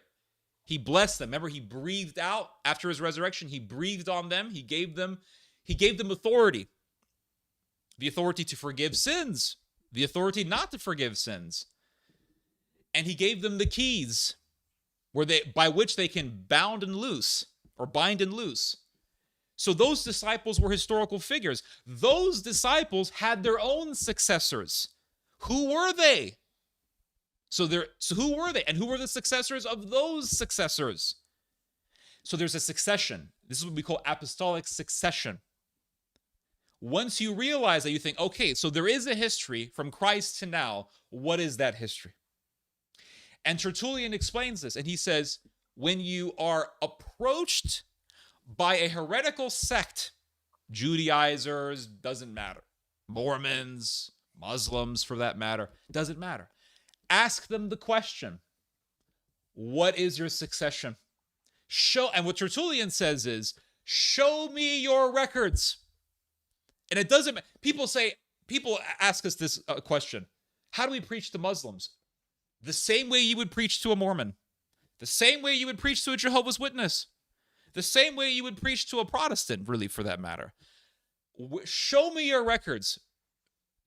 He blessed them. Remember, he breathed out after his resurrection. He breathed on them. He gave them authority. The authority to forgive sins, the authority not to forgive sins. And he gave them the keys by which they can bind and loose. So those disciples were historical figures. Those disciples had their own successors. Who were they? So who were they? And who were the successors of those successors? So there's a succession. This is what we call apostolic succession. Once you realize that, you think, okay, so there is a history from Christ to now. What is that history? And Tertullian explains this, and he says, when you are approached by a heretical sect, Judaizers, doesn't matter, Mormons, Muslims for that matter, doesn't matter. Ask them the question, what is your succession? And what Tertullian says is, show me your records. And it doesn't, people ask us this question, how do we preach to Muslims? The same way you would preach to a Mormon, the same way you would preach to a Jehovah's Witness, The same way you would preach to a Protestant, really, for that matter. Show me your records.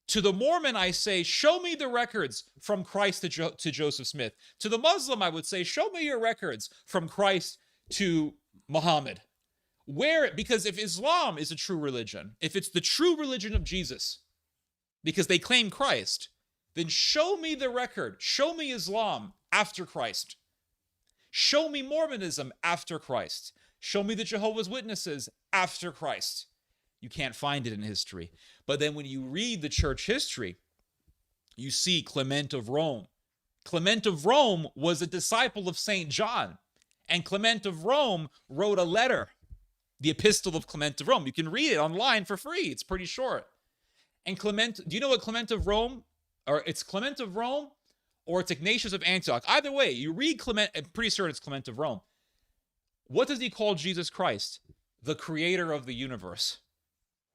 To the Mormon, I say, show me the records from Christ to Joseph Smith. To the Muslim, I would say, show me your records from Christ to Muhammad. Because if Islam is a true religion, if it's the true religion of Jesus, because they claim Christ, then show me the record. Show me Islam after Christ. Show me Mormonism after Christ. Show me the Jehovah's Witnesses after Christ. You can't find it in history. But then when you read the church history, you see Clement of Rome. Clement of Rome was a disciple of St. John. And Clement of Rome wrote a letter, the Epistle of Clement of Rome. You can read it online for free. It's pretty short. And do you know what Clement of Rome, or it's Clement of Rome, or it's Ignatius of Antioch? Either way, you read Clement, I'm pretty sure it's Clement of Rome. What does he call Jesus Christ? The creator of the universe.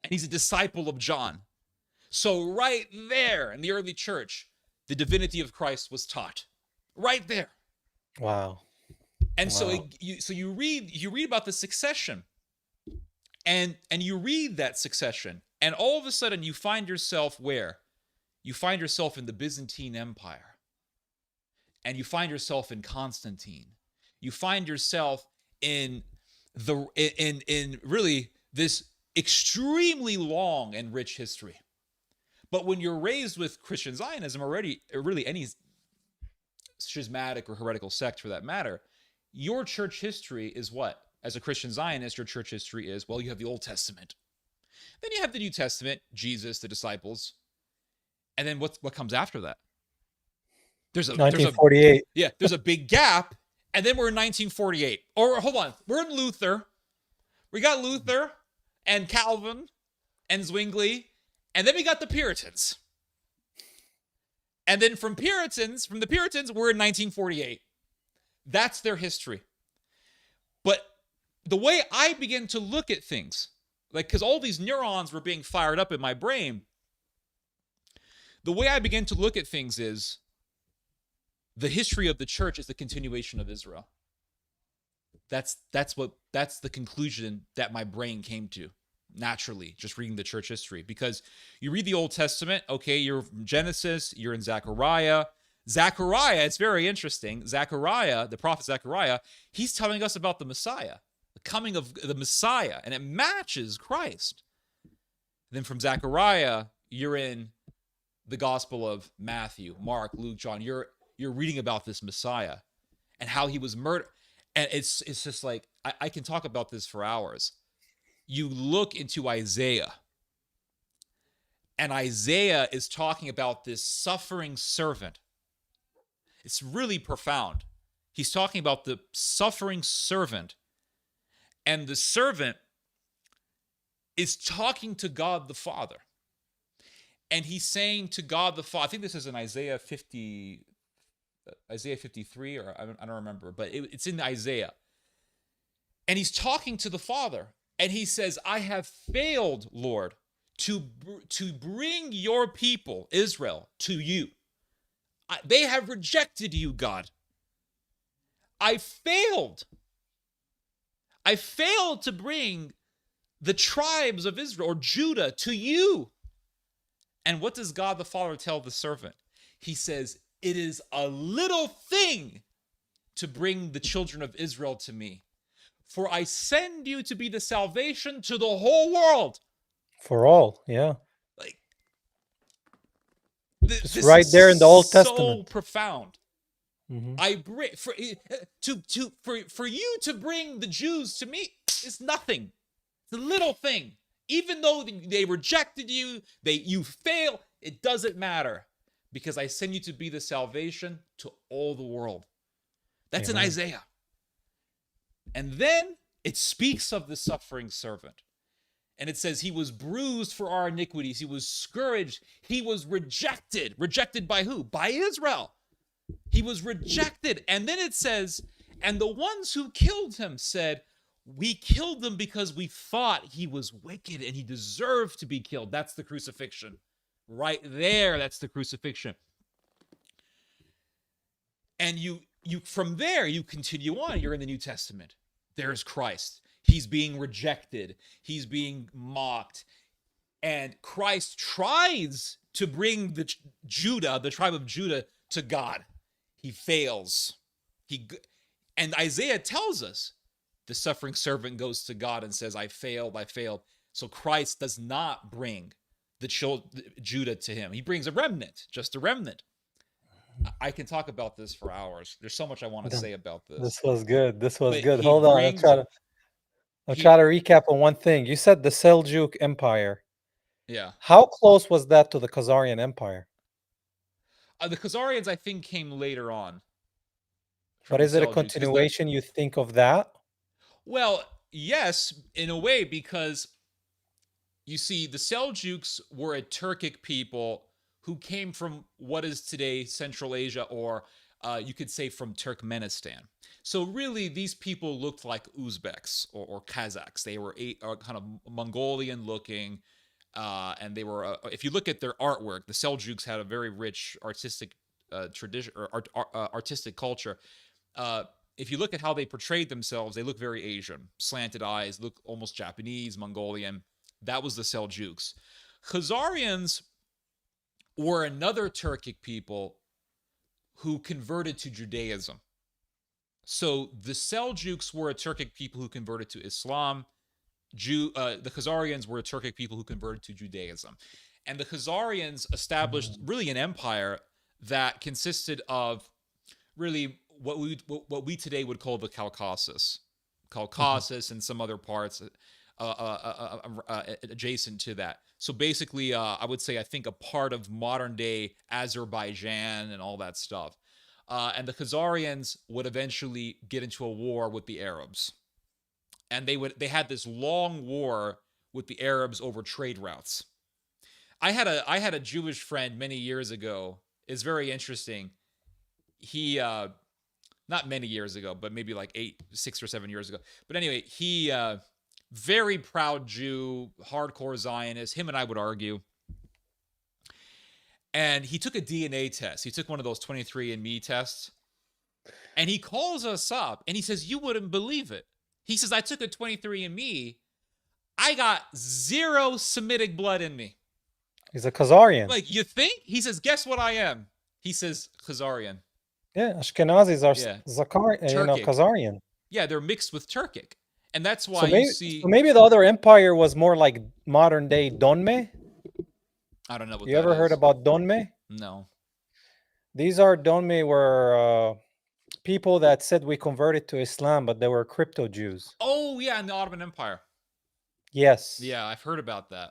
And he's a disciple of John. So right there in the early church, the divinity of Christ was taught. Right there. Wow. And so you read about the succession. And you read that succession. And all of a sudden you find yourself where? You find yourself in the Byzantine Empire. And you find yourself in Constantine. You find yourself in really this extremely long and rich history. But when you're raised with Christian Zionism, or really any schismatic or heretical sect for that matter, your church history is what? As a Christian Zionist, your church history is, well, you have the Old Testament. Then you have the New Testament, Jesus, the disciples. And then what comes after that? There's 1948. There's a big gap. And then we're in 1948. Or hold on, we're in Luther. We got Luther and Calvin and Zwingli, and then we got the Puritans. And then from the Puritans, we're in 1948. That's their history. But the way I begin to look at things, like, because all these neurons were being fired up in my brain, the way I begin to look at things is the history of the church is the continuation of Israel. That's the conclusion that my brain came to naturally, just reading the church history. Because you read the Old Testament, okay, you're in Genesis, you're in Zechariah. Zechariah, it's very interesting. Zechariah, the prophet Zechariah, he's telling us about the Messiah, the coming of the Messiah, and it matches Christ. Then from Zechariah, you're in the Gospel of Matthew, Mark, Luke, John. You're reading about this Messiah and how he was murdered. And it's just like, I can talk about this for hours. You look into Isaiah, and Isaiah is talking about this suffering servant. It's really profound. He's talking about the suffering servant, and the servant is talking to God the Father. And he's saying to God the Father, I think this is in Isaiah 53, or I don't remember, but it's in Isaiah. And he's talking to the Father, and he says, I have failed, Lord, to bring your people, Israel, to you. They have rejected you, God. I failed. I failed to bring the tribes of Israel, or Judah, to you. And what does God the Father tell the servant? He says, it is a little thing to bring the children of Israel to me. For I send you to be the salvation to the whole world. For all, yeah. Like, Just right there in the Old Testament. So profound. Mm-hmm. I bring for you to bring the Jews to me is nothing. It's a little thing. Even though they rejected you, you fail, it doesn't matter, because I send you to be the salvation to all the world. That's in Isaiah. And then it speaks of the suffering servant. And it says he was bruised for our iniquities. He was scourged. He was rejected. Rejected by who? By Israel. He was rejected. And then it says, and the ones who killed him said, we killed him because we thought he was wicked and he deserved to be killed. That's the crucifixion. Right there, that's the crucifixion. And you from there, you continue on. You're in the New Testament. There's Christ. He's being rejected. He's being mocked. And Christ tries to bring the tribe of Judah, to God. He fails. And Isaiah tells us the suffering servant goes to God and says, I failed. So Christ does not bring Judah to him. He brings a remnant, just a remnant. I can talk about this for hours. There's so much I want to say about this. This was good. But Hold on. I'll try to recap on one thing. You said the Seljuk Empire. Yeah. How close was that to the Khazarian Empire? The Khazarians, I think, came later on. But is it a continuation, you think, of that? Well, yes, in a way, because you see, the Seljuks were a Turkic people who came from what is today Central Asia, or you could say from Turkmenistan. So really, these people looked like Uzbeks or Kazakhs. They were kind of Mongolian-looking, and they were. If you look at their artwork, the Seljuks had a very rich artistic tradition or artistic culture. If you look at how they portrayed themselves, they look very Asian, slanted eyes, look almost Japanese, Mongolian. That was the Seljuks. Khazarians were another Turkic people who converted to Judaism. So the Seljuks were a Turkic people who converted to Islam. The Khazarians were a Turkic people who converted to Judaism. And the Khazarians established really an empire that consisted of really what we today would call the Caucasus and some other parts adjacent to that. So basically, I would say, I think, a part of modern day Azerbaijan and all that stuff. And the Khazarians would eventually get into a war with the Arabs. And they had this long war with the Arabs over trade routes. I had a Jewish friend many years ago. It's very interesting. He not many years ago, but maybe like 6 or 7 years ago. But anyway, he very proud Jew, hardcore Zionist. Him and I would argue. And he took a DNA test. He took one of those 23andMe tests. And he calls us up and he says, you wouldn't believe it. He says, I took a 23andMe. I got 0 Semitic blood in me. He's a Khazarian. Like, you think? He says, guess what I am? He says, Khazarian. Yeah, Ashkenazis are Khazarian. Yeah, they're mixed with Turkic. And that's why so maybe the other empire was more like modern day Donme. I don't know what you ever heard about Donme? No. These are Donme were people that said we converted to Islam, but they were crypto Jews. Oh, yeah, in the Ottoman Empire. Yes. Yeah, I've heard about that.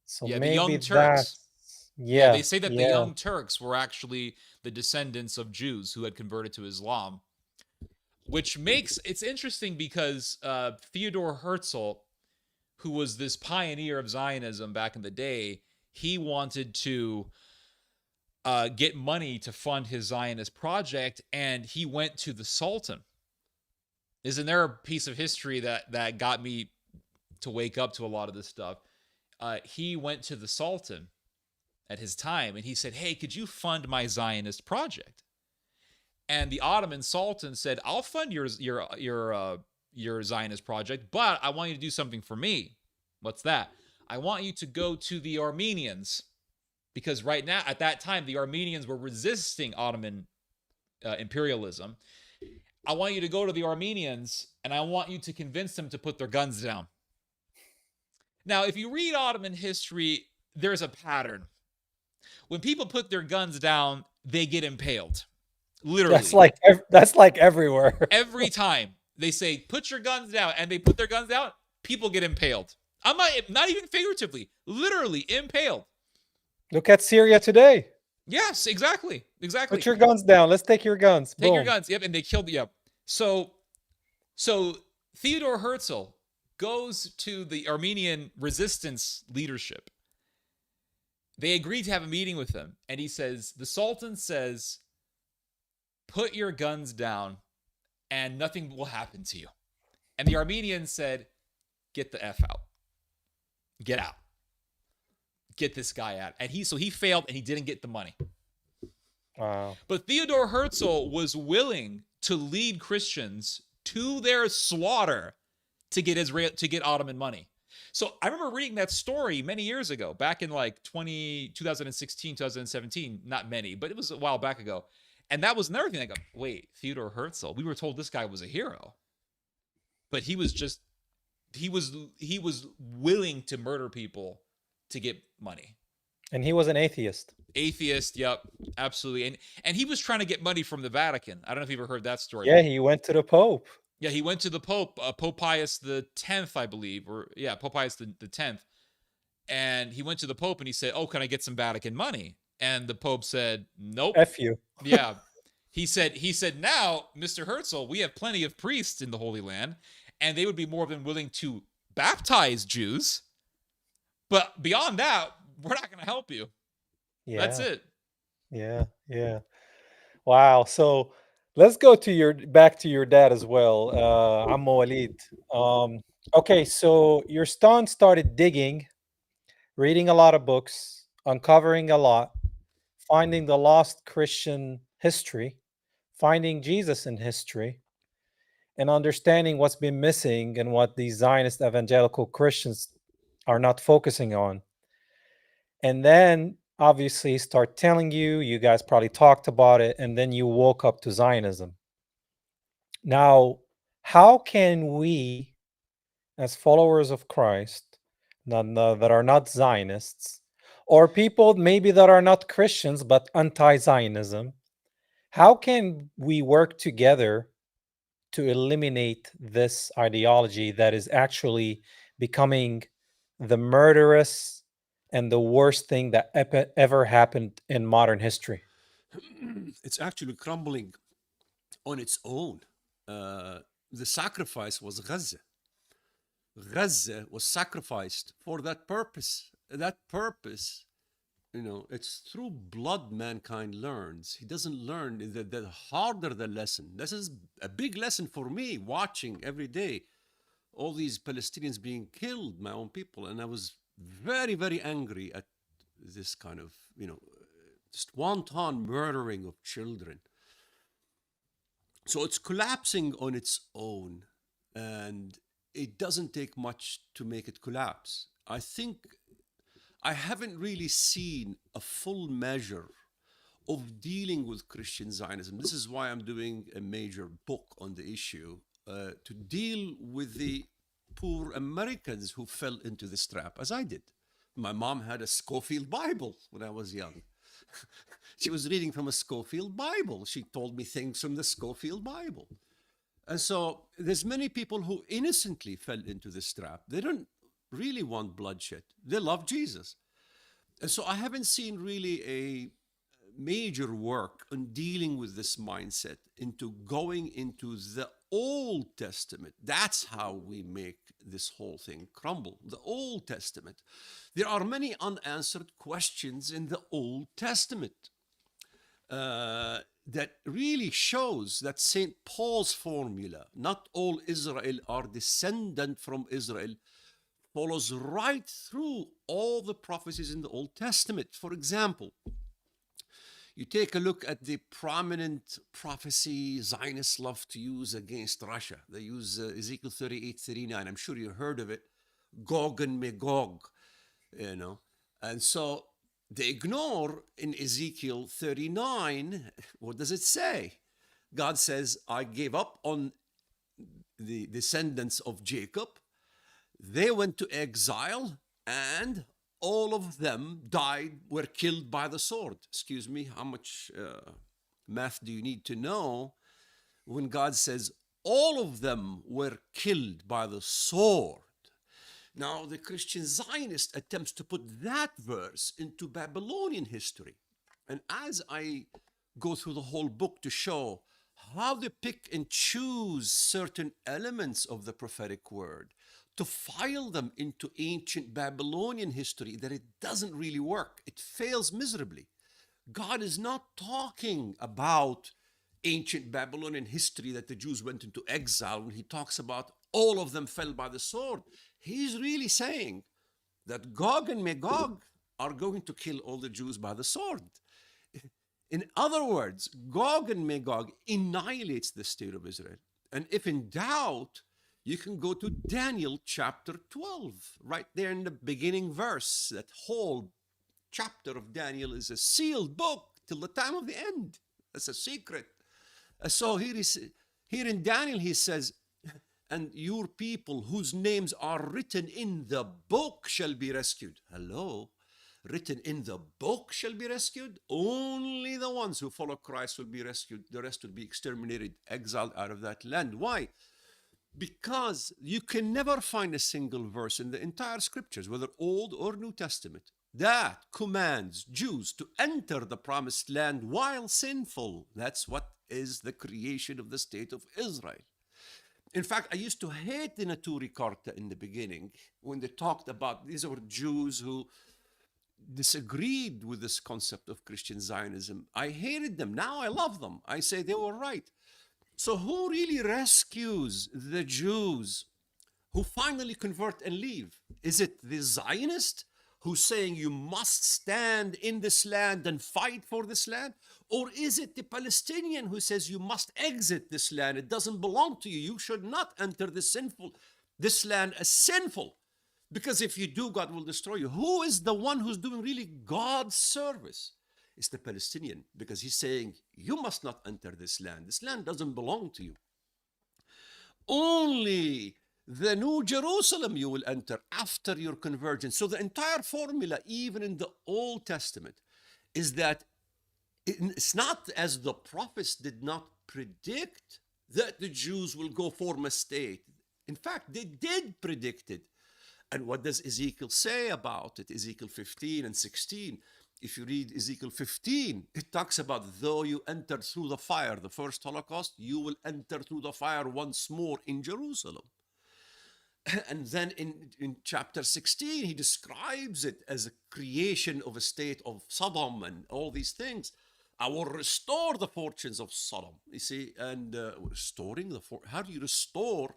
So yeah, maybe the Young Turks. Yeah, they say that the Young Turks were actually the descendants of Jews who had converted to Islam. Which makes it's interesting because Theodor Herzl, who was this pioneer of Zionism back in the day, he wanted to get money to fund his Zionist project, and he went to the Sultan. Isn't there a piece of history that got me to wake up to a lot of this stuff? He went to the Sultan at his time, and he said, hey, could you fund my Zionist project? And the Ottoman Sultan said, I'll fund your Zionist project, but I want you to do something for me. What's that? I want you to go to the Armenians, because right now, at that time, the Armenians were resisting Ottoman imperialism. I want you to go to the Armenians, and I want you to convince them to put their guns down. Now, if you read Ottoman history, there's a pattern. When people put their guns down, they get impaled. Literally. That's like everywhere. Every time they say, put your guns down, and they put their guns down, people get impaled. I'm not even figuratively, literally impaled. Look at Syria today. Yes, exactly. Put your guns down. Let's take your guns. Take your guns. Yep, and they killed. Yep. So Theodor Herzl goes to the Armenian resistance leadership. They agreed to have a meeting with him, and he says, the Sultan says, put your guns down and nothing will happen to you. And the Armenians said, get the F out. Get out. Get this guy out. And he failed and he didn't get the money. Wow. But Theodor Herzl was willing to lead Christians to their slaughter to get Israel, to get Ottoman money. So I remember reading that story many years ago, back in like 2016, 2017. Not many, but it was a while back ago. And that was another thing. I go, wait, Theodore Herzl. We were told this guy was a hero, but he was just he was willing to murder people to get money. And he was an atheist. Atheist, yep, absolutely. And he was trying to get money from the Vatican. I don't know if you ever heard that story. Yeah, he went to the Pope. Yeah, he went to the Pope, Pope Pius the 10th, I believe, or yeah, Pope Pius the 10th. And he went to the Pope and he said, "Oh, can I get some Vatican money?" And the Pope said, "Nope." F you. Yeah. He said, "Now, Mr. Herzl, we have plenty of priests in the Holy Land, and they would be more than willing to baptize Jews. But beyond that, we're not going to help you." Yeah. That's it. Yeah. Yeah. Wow. So let's go to back to your dad as well. Ammo Walid. Okay, so your son started digging, reading a lot of books, uncovering a lot, finding the lost Christian history, finding Jesus in history, and understanding what's been missing and what these Zionist evangelical Christians are not focusing on. And then obviously start telling you guys probably talked about it, and then you woke up to Zionism. Now, how can we, as followers of Christ, that are not Zionists, or people maybe that are not Christians but anti-Zionism, how can we work together to eliminate this ideology that is actually becoming the murderous and the worst thing that ever happened in modern history? It's actually crumbling on its own. The sacrifice was Gaza. Gaza was sacrificed for that purpose. That purpose, it's through blood mankind learns. He doesn't learn the harder the lesson. This is a big lesson for me, watching every day all these Palestinians being killed, my own people. And I was very, very angry at this kind of, just wanton murdering of children. So it's collapsing on its own, and it doesn't take much to make it collapse. I think I haven't really seen a full measure of dealing with Christian Zionism. This is why I'm doing a major book on the issue, to deal with the poor Americans who fell into this trap, as I did. My mom had a Schofield Bible when I was young. She was reading from a Schofield Bible. She told me things from the Schofield Bible. And so there's many people who innocently fell into this trap. They don't really want bloodshed. They love Jesus. And so I haven't seen really a major work on dealing with this mindset, into going into the Old Testament. That's how we make this whole thing crumble. The Old Testament. There are many unanswered questions in the Old Testament that really shows that St. Paul's formula, not all Israel are descendant from Israel, follows right through all the prophecies in the Old Testament. For example, you take a look at the prominent prophecy Zionists love to use against Russia. They use Ezekiel 38:39. I'm sure you heard of it. Gog and Magog, And so they ignore in Ezekiel 39, what does it say? God says, I gave up on the descendants of Jacob. They went to exile, and all of them were killed by the sword. Excuse me, how much math do you need to know when God says all of them were killed by the sword? Now, the Christian Zionist attempts to put that verse into Babylonian history. And as I go through the whole book to show how they pick and choose certain elements of the prophetic word to file them into ancient Babylonian history, that it doesn't really work. It fails miserably. God is not talking about ancient Babylonian history that the Jews went into exile when he talks about all of them fell by the sword. He's really saying that Gog and Magog are going to kill all the Jews by the sword. In other words, Gog and Magog annihilates the state of Israel. And if in doubt, You can go to Daniel chapter 12, right there in the beginning verse. That whole chapter of Daniel is a sealed book till the time of the end. That's a secret. So here in Daniel, he says, and your people whose names are written in the book shall be rescued. Hello? Written in the book shall be rescued? Only the ones who follow Christ will be rescued. The rest will be exterminated, exiled out of that land. Why? Because you can never find a single verse in the entire scriptures, whether Old or New Testament, that commands Jews to enter the promised land while sinful. That's what is the creation of the state of Israel. In fact, I used to hate the Naturi Karta in the beginning when they talked about these were Jews who disagreed with this concept of Christian Zionism. I hated them. Now I love them. I say they were right. So who really rescues the Jews who finally convert and leave? Is it the Zionist who's saying you must stand in this land and fight for this land? Or is it the Palestinian who says you must exit this land? It doesn't belong to you. You should not enter this land as sinful. Because if you do, God will destroy you. Who is the one who's doing really God's service? It's the Palestinian, because he's saying, you must not enter this land. This land doesn't belong to you. Only the New Jerusalem you will enter after your conversion. So the entire formula, even in the Old Testament, is that it's not as the prophets did not predict that the Jews will go form a state. In fact, they did predict it. And what does Ezekiel say about it? Ezekiel 15 and 16. If you read Ezekiel 15, it talks about though you enter through the fire, the first Holocaust, you will enter through the fire once more in Jerusalem. And then in chapter 16, he describes it as a creation of a state of Sodom and all these things. I will restore the fortunes of Sodom. You see, and restoring how do you restore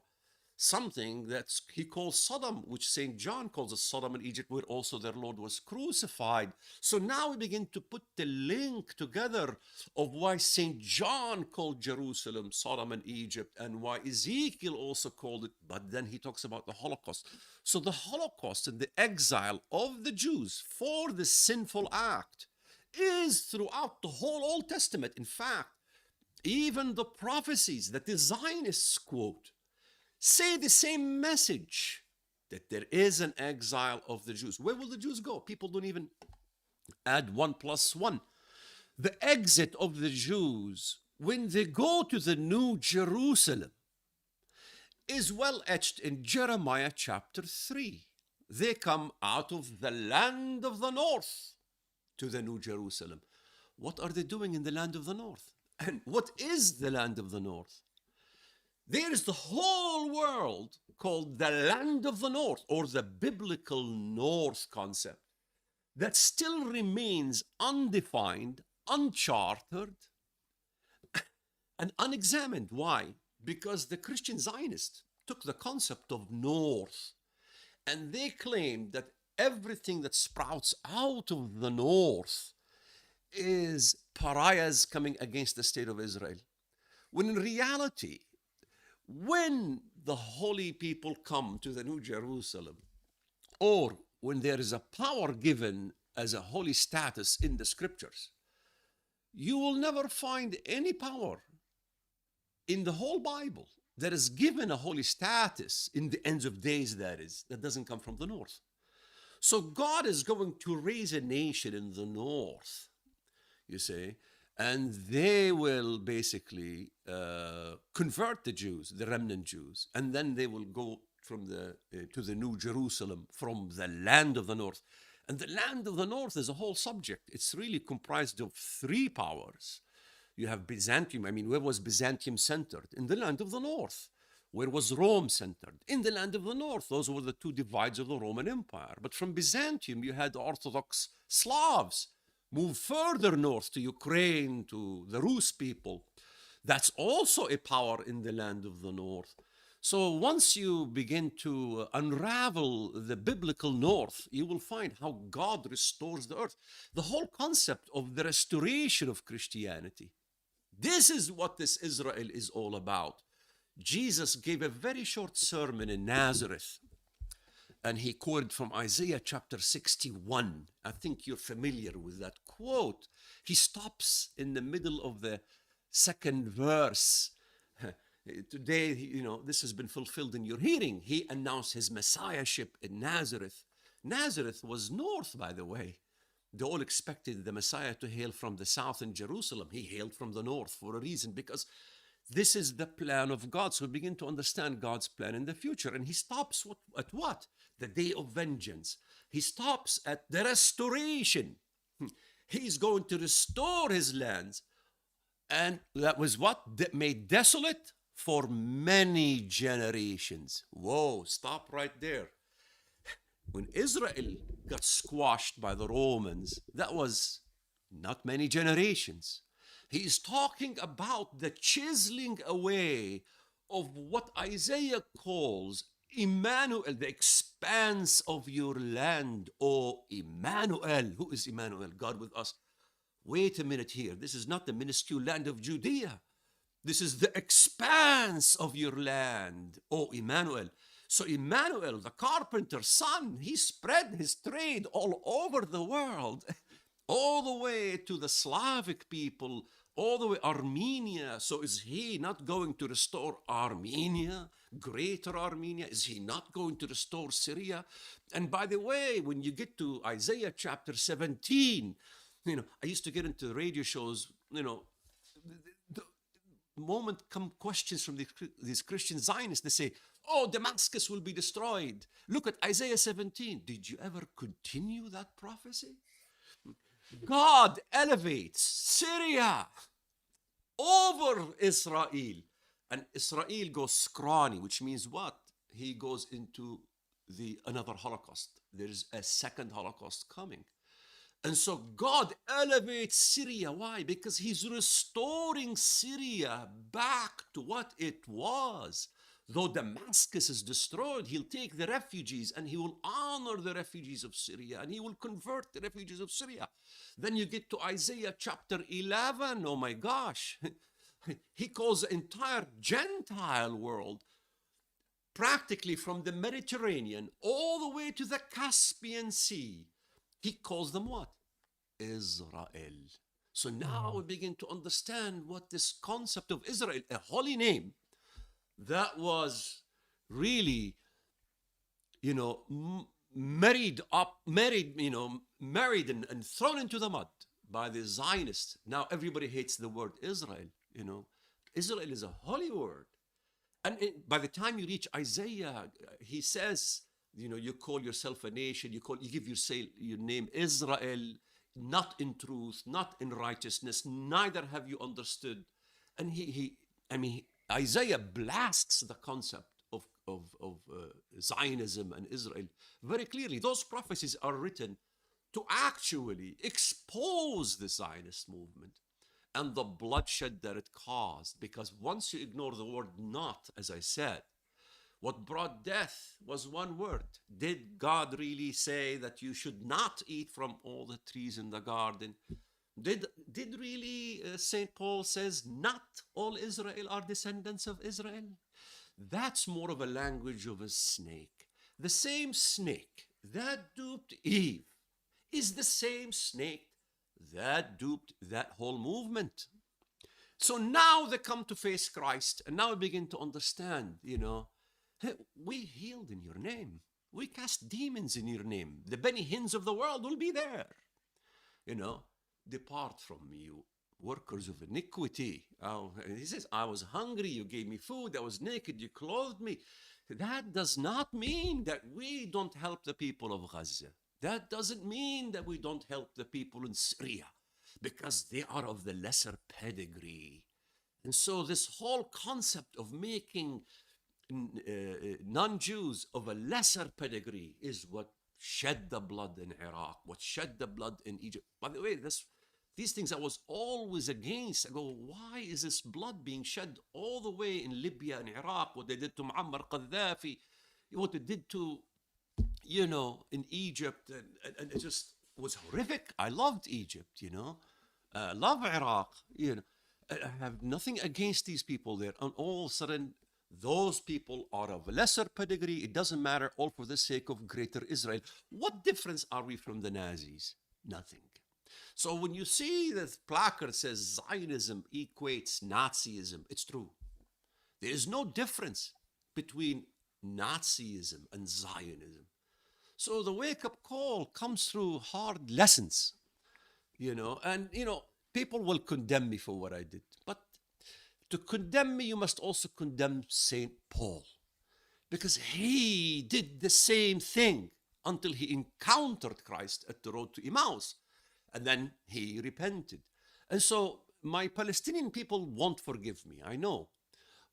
something that he calls Sodom, which St. John calls a Sodom in Egypt, where also their Lord was crucified. So now we begin to put the link together of why St. John called Jerusalem Sodom and Egypt, and why Ezekiel also called it, but then he talks about the Holocaust. So the Holocaust and the exile of the Jews for the sinful act is throughout the whole Old Testament. In fact, even the prophecies that the Zionists quote say the same message, that there is an exile of the Jews. Where will the Jews go? People don't even add 1 + 1. The exit of the Jews, when they go to the New Jerusalem, is well etched in Jeremiah chapter 3. They come out of the land of the north to the New Jerusalem. What are they doing in the land of the north? And what is the land of the north? There is the whole world called the land of the north, or the biblical north concept, that still remains undefined, uncharted, and unexamined. Why? Because the Christian Zionists took the concept of north and they claimed that everything that sprouts out of the north is pariahs coming against the state of Israel. When in reality, when the holy people come to the New Jerusalem, or when there is a power given as a holy status in the scriptures, you will never find any power in the whole Bible that is given a holy status in the ends of days, that doesn't come from the north. So God is going to raise a nation in the north, you see, and they will basically convert the Jews, the remnant Jews, and then they will go from to the New Jerusalem from the land of the north. And the land of the north is a whole subject. It's really comprised of 3 powers. You have Byzantium. I mean, where was Byzantium centered? In the land of the north. Where was Rome centered? In the land of the north. Those were the 2 divides of the Roman Empire. But from Byzantium, you had Orthodox Slavs move further north to Ukraine, to the Rus people. That's also a power in the land of the north. So once you begin to unravel the biblical north, you will find how God restores the earth. The whole concept of the restoration of Christianity. This is what this Israel is all about. Jesus gave a very short sermon in Nazareth, and he quoted from Isaiah chapter 61. I think you're familiar with that quote. He stops in the middle of the second verse. Today, this has been fulfilled in your hearing. He announced his messiahship in Nazareth. Nazareth was north, by the way. They all expected the Messiah to hail from the south in Jerusalem. He hailed from the north for a reason, because this is the plan of God. So we begin to understand God's plan in the future. And he stops at what? The day of vengeance. He stops at the restoration. He's going to restore his lands. And that was what? Made desolate for many generations. Whoa, stop right there. When Israel got squashed by the Romans, that was not many generations. He's talking about the chiseling away of what Isaiah calls Emmanuel, the expanse of your land. Oh, Emmanuel. Who is Emmanuel? God with us. Wait a minute here. This is not the minuscule land of Judea. This is the expanse of your land. Oh, Emmanuel. So Emmanuel, the carpenter's son, he spread his trade all over the world, all the way to the Slavic people, all the way Armenia. So is he not going to restore Armenia, greater Armenia? Is he not going to restore Syria? And by the way, when you get to Isaiah chapter 17, I used to get into radio shows, the moment come questions from these Christian Zionists, they say, oh, Damascus will be destroyed. Look at Isaiah 17. Did you ever continue that prophecy? God elevates Syria over Israel. And Israel goes scrawny, which means what? He goes into another Holocaust. There is a second Holocaust coming. And so God elevates Syria. Why? Because he's restoring Syria back to what it was. Though Damascus is destroyed, he'll take the refugees and he will honor the refugees of Syria, and he will convert the refugees of Syria. Then you get to Isaiah chapter 11. Oh my gosh. He calls the entire Gentile world, practically from the Mediterranean all the way to the Caspian Sea. He calls them what? Israel. So now we begin to understand what this concept of Israel, a holy name, that was really, married and thrown into the mud by the Zionists. Now everybody hates the word Israel. Israel is a holy word. And by the time you reach Isaiah, he says, you call yourself a nation, you give your name Israel, not in truth, not in righteousness, neither have you understood. And Isaiah blasts the concept of Zionism and Israel very clearly. Those prophecies are written to actually expose the Zionist movement and the bloodshed that it caused. Because once you ignore the word not, as I said, what brought death was one word. Did God really say that you should not eat from all the trees in the garden? Did really St. Paul says not all Israel are descendants of Israel? That's more of a language of a snake. The same snake that duped Eve is the same snake that duped that whole movement. So now they come to face Christ, and now we begin to understand, hey, we healed in your name. We cast demons in your name. The Benny Hinns of the world will be there. Depart from me, you workers of iniquity. He says, I was hungry, you gave me food. I was naked, you clothed me. That does not mean that we don't help the people of Gaza. That doesn't mean that we don't help the people in Syria, because they are of the lesser pedigree. And so this whole concept of making non-Jews of a lesser pedigree is what shed the blood in Iraq, what shed the blood in Egypt. By the way, these things I was always against. I go, why is this blood being shed all the way in Libya and Iraq? What they did to Muammar Gaddafi, what they did to, in Egypt, and it just was horrific. I loved Egypt, I love Iraq, I have nothing against these people there. And all of a sudden, Those people are of lesser pedigree. It doesn't matter, all for the sake of greater Israel. What difference are we from the Nazis? Nothing. So when you see this placard says Zionism equates Nazism, it's true. There is no difference between Nazism and Zionism. So the wake up call comes through hard lessons, and people will condemn me for what I did. But to condemn me, you must also condemn St. Paul, because he did the same thing until he encountered Christ at the road to Emmaus, and then he repented. And so my Palestinian people won't forgive me, I know.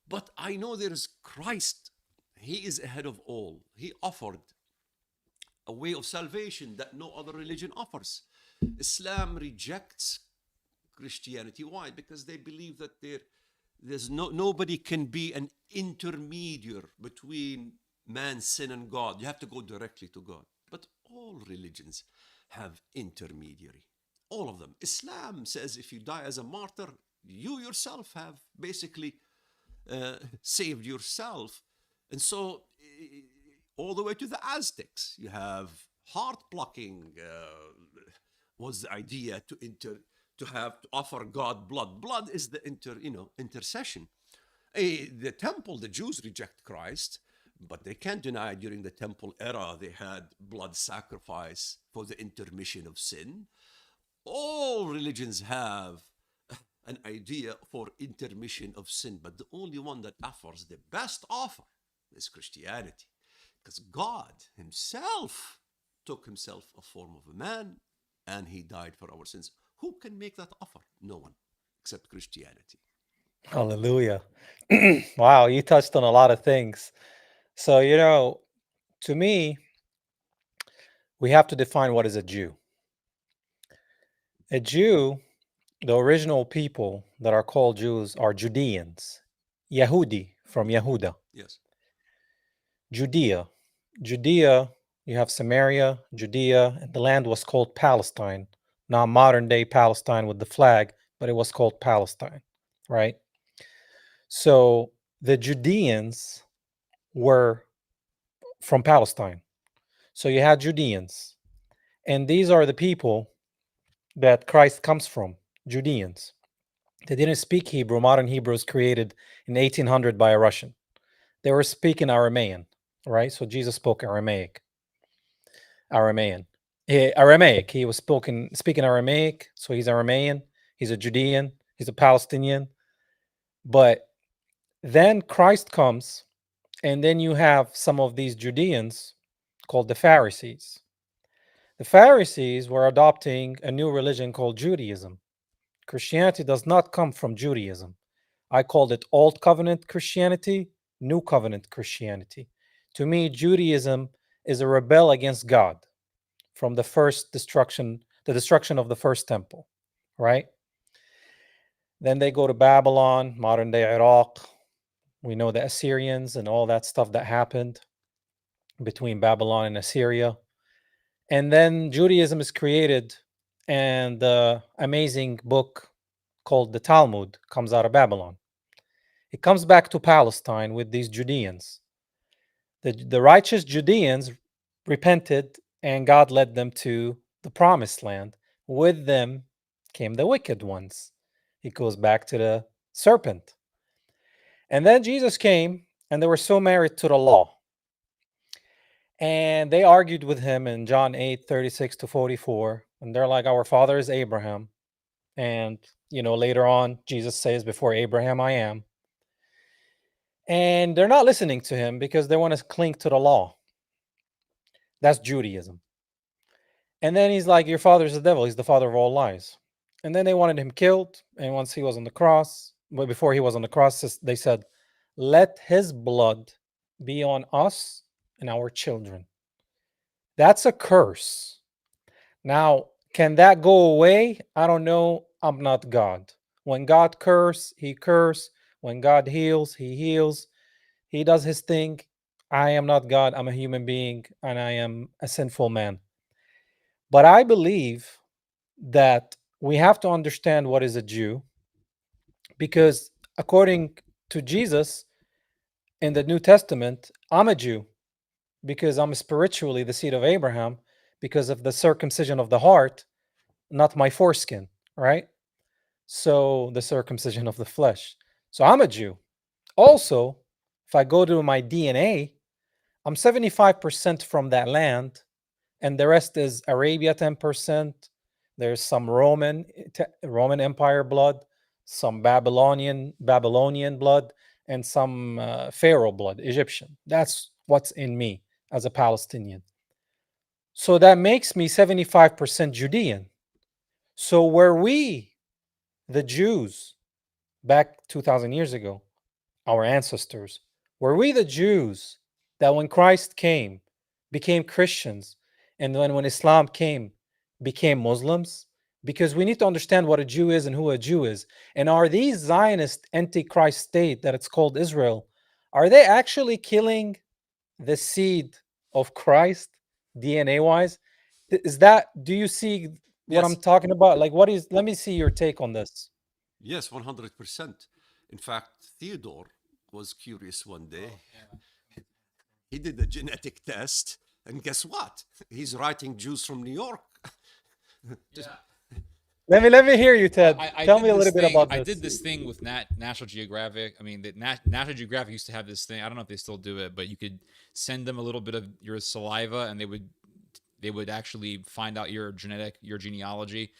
But I know there is Christ. He is ahead of all. He offered a way of salvation that no other religion offers. Islam rejects Christianity. Why? Because they believe that there's nobody can be an intermediary between man's sin and God. You have to go directly to God. But all religions have intermediary. All of them. Islam says if you die as a martyr, you yourself have basically saved yourself. And so all the way to the Aztecs, you have heart plucking was the idea to offer God blood. Blood is the intercession. The temple, the Jews reject Christ, but they can't deny during the temple era they had blood sacrifice for the intermission of sin. All religions have an idea for intermission of sin, but the only one that offers the best offer is Christianity, because God himself took himself a form of a man and he died for our sins. Who can make that offer? No one, except Christianity. Hallelujah. Wow, you touched on a lot of things. So, to me, we have to define what is a Jew. A Jew, the original people that are called Jews are Judeans. Yehudi from Yehuda. Yes. Judea. Judea, you have Samaria, Judea, and the land was called Palestine. Not modern day Palestine with the flag, but it was called Palestine, right? So the Judeans were from Palestine. So you had Judeans. And these are the people that Christ comes from, Judeans. They didn't speak Hebrew. Modern Hebrew was created in 1800 by a Russian. They were speaking Aramean, right? So Jesus spoke Aramaic. Aramaic. He was speaking Aramaic, so he's Aramean. He's a Judean. He's a Palestinian. But then Christ comes, and then you have some of these Judeans called the Pharisees. The Pharisees were adopting a new religion called Judaism. Christianity does not come from Judaism. I called it Old Covenant Christianity, New Covenant Christianity. To me, Judaism is a rebel against God from the destruction of the first temple, right? Then they go to Babylon, modern day Iraq. We know the Assyrians and all that stuff that happened between Babylon and Assyria. And then Judaism is created, and the amazing book called the Talmud comes out of Babylon. It comes back to Palestine with these Judeans. The righteous Judeans repented, and God led them to the promised land. With them came the wicked ones. It goes back to the serpent. And then Jesus came, and they were so married to the law. And they argued with him in John 8:36-44. And they're like, our father is Abraham. And, later on, Jesus says, before Abraham, I am. And they're not listening to him because they want to cling to the law. That's Judaism. And then he's like, your father's the devil. He's the father of all lies. And then they wanted him killed. And once he was on the cross, but before he was on the cross, they said, let his blood be on us and our children. That's a curse. Now, can that go away? I don't know. I'm not God. When God curse, he curse. When God heals, he heals. He does his thing. I am not God. I'm a human being, and I am a sinful man. But I believe that we have to understand what is a Jew, because according to Jesus, in the New Testament, I'm a Jew because I'm spiritually the seed of Abraham because of the circumcision of the heart, not my foreskin, right? So the circumcision of the flesh. So I'm a Jew. Also, if I go to my DNA, I'm 75% from that land, and the rest is Arabia 10%. There's some Roman Empire blood, some Babylonian blood, and some Pharaoh blood, Egyptian. That's what's in me as a Palestinian. So that makes me 75% Judean. So were we, the Jews, back 2,000 years ago, our ancestors, were we the Jews that when Christ came became Christians, and then when Islam came became Muslims? Because we need to understand what a Jew is and who a Jew is. And are these Zionist antichrist state that it's called Israel, are they actually killing the seed of Christ DNA wise? Is that, do you see what I'm Yes, talking about? Like, what is, let me see your take on this. yes, 100%. In fact, Theodore was curious one day. He did a genetic test, and guess what? He's writing Jews from New York. Just- Let me hear you, Ted. I Tell did me a this little bit thing. about I this. did this thing with National Geographic. I mean, National Geographic used to have this thing. I don't know if they still do it, but you could send them a little bit of your saliva, and they would actually find out your genealogy,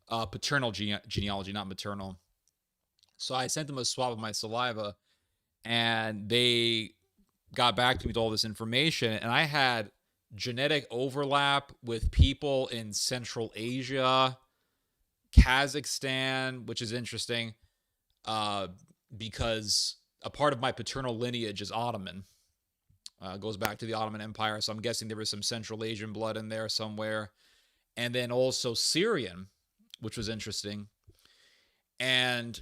paternal genealogy, not maternal. So I sent them a swab of my saliva, and they got back to me with all this information, and I had genetic overlap with people in Central Asia, Kazakhstan, which is interesting, because a part of my paternal lineage is Ottoman. Goes back to the Ottoman Empire, so I'm guessing there was some Central Asian blood in there somewhere, and then also Syrian, which was interesting. And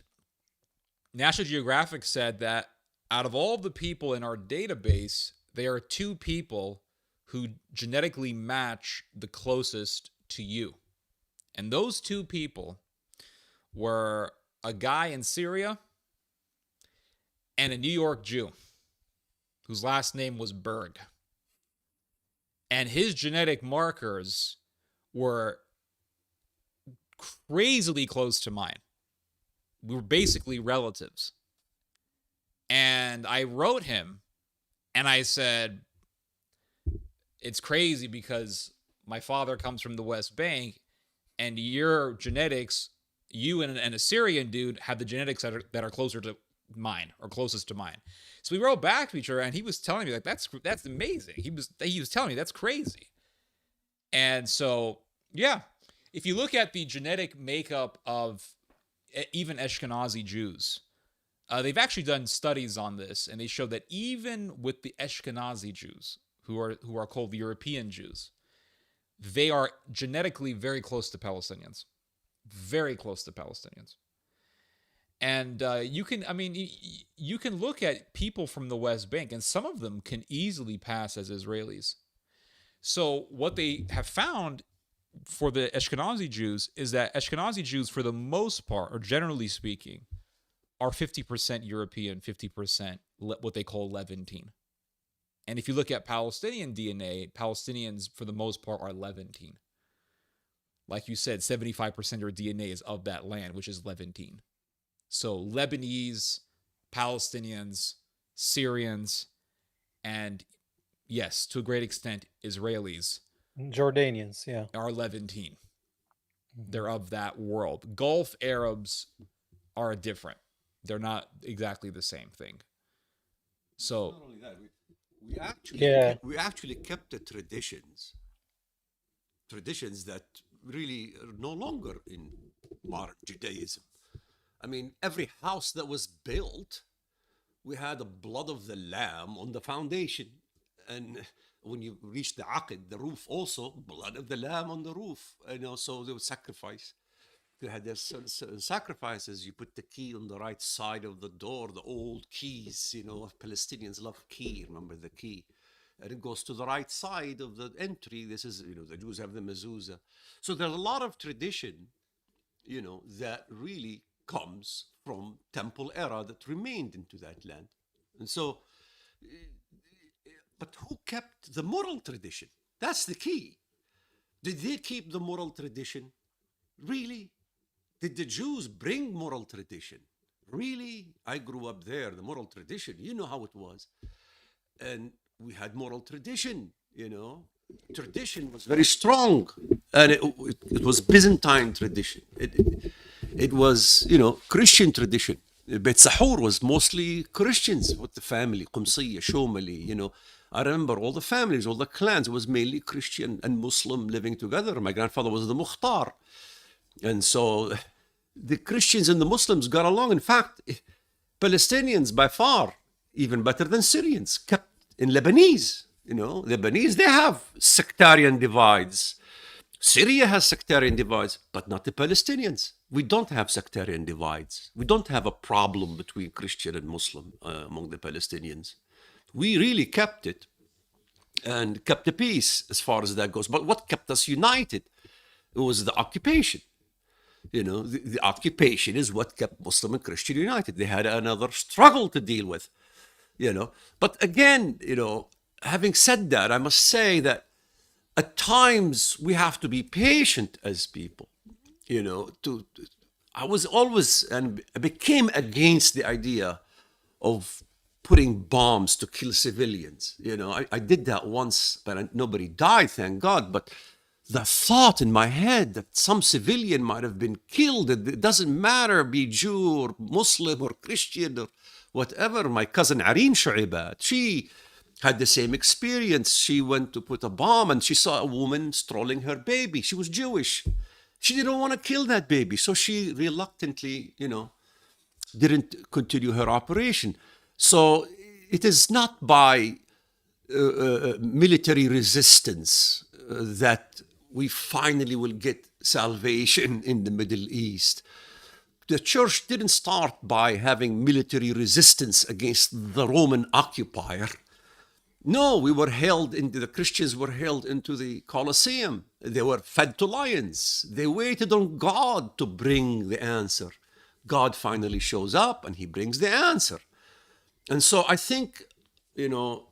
National Geographic said that out of all the people in our database, there are two people who genetically match the closest to you. And those two people were a guy in Syria and a New York Jew whose last name was Berg. And his genetic markers were crazily close to mine. We were basically relatives. And I wrote him and I said, it's crazy because my father comes from the West Bank and your genetics, you and a Syrian dude have the genetics that are closer to mine or closest to mine. So we wrote back to each other and he was telling me like, that's amazing. He was telling me that's crazy. And so, yeah, if you look at the genetic makeup of even Ashkenazi Jews, they've actually done studies on this, and they show that even with the Ashkenazi Jews, who are called the European Jews, they are genetically very close to Palestinians, very close to Palestinians. And you can look at people from the West Bank, and some of them can easily pass as Israelis. So what they have found for the Ashkenazi Jews is that Ashkenazi Jews, for the most part, or generally speaking, are 50% European, 50% what they call Levantine. And if you look at Palestinian DNA, Palestinians, for the most part, are Levantine. Like you said, 75% of your DNA is of that land, which is Levantine. So Lebanese, Palestinians, Syrians, and yes, to a great extent, Israelis Jordanians, yeah. are Levantine. They're of that world. Gulf Arabs are different. They're not exactly the same thing. So Not only that, Yeah. we actually kept the traditions that really are no longer in modern Judaism. I mean, every house that was built, we had the blood of the lamb on the foundation. And when you reach the aqid, the roof also, blood of the lamb on the roof. So they would sacrifice. You had their sacrifices. You put the key on the right side of the door, the old keys, Palestinians love key, remember the key. And it goes to the right side of the entry. This is, the Jews have the mezuzah. So there's a lot of tradition, that really comes from temple era that remained into that land. And so But who kept the moral tradition? That's the key. Did they keep the moral tradition? Really? Did the Jews bring moral tradition? Really? I grew up there, the moral tradition. You know how it was. And we had moral tradition, you know. Tradition was very strong. And it was Byzantine tradition. It was, you know, Christian tradition. Beit Sahur was mostly Christians with the family, Qumsiyya, Shomali, you know. I remember all the families, all the clans, it was mainly Christian and Muslim living together. My grandfather was the Mukhtar. And so the Christians and the Muslims got along. In fact, Palestinians by far even better than Syrians, kept in Lebanese. You know, Lebanese, they have sectarian divides. Syria has sectarian divides, but not the Palestinians. We don't have sectarian divides. We don't have a problem between Christian and Muslim among the Palestinians. We really kept it and kept the peace as far as that goes. But what kept us united? It was the occupation. You know, the occupation is what kept Muslim and Christian united. They had another struggle to deal with, you know. But again, you know, having said that, I must say that at times we have to be patient as people, you know. I was always and became against the idea of putting bombs to kill civilians. You know, I did that once, but nobody died, thank God. But the thought in my head that some civilian might have been killed, it doesn't matter, be Jew or Muslim or Christian or whatever. My cousin Areen Shu'aibat, she had the same experience. She went to put a bomb and she saw a woman strolling her baby. She was Jewish. She didn't want to kill that baby. So she reluctantly, you know, didn't continue her operation. So it is not by military resistance that we finally will get salvation in the Middle East. The church didn't start by having military resistance against the Roman occupier. No, the Christians were held into the Colosseum. They were fed to lions. They waited on God to bring the answer. God finally shows up and he brings the answer. And so I think, you know,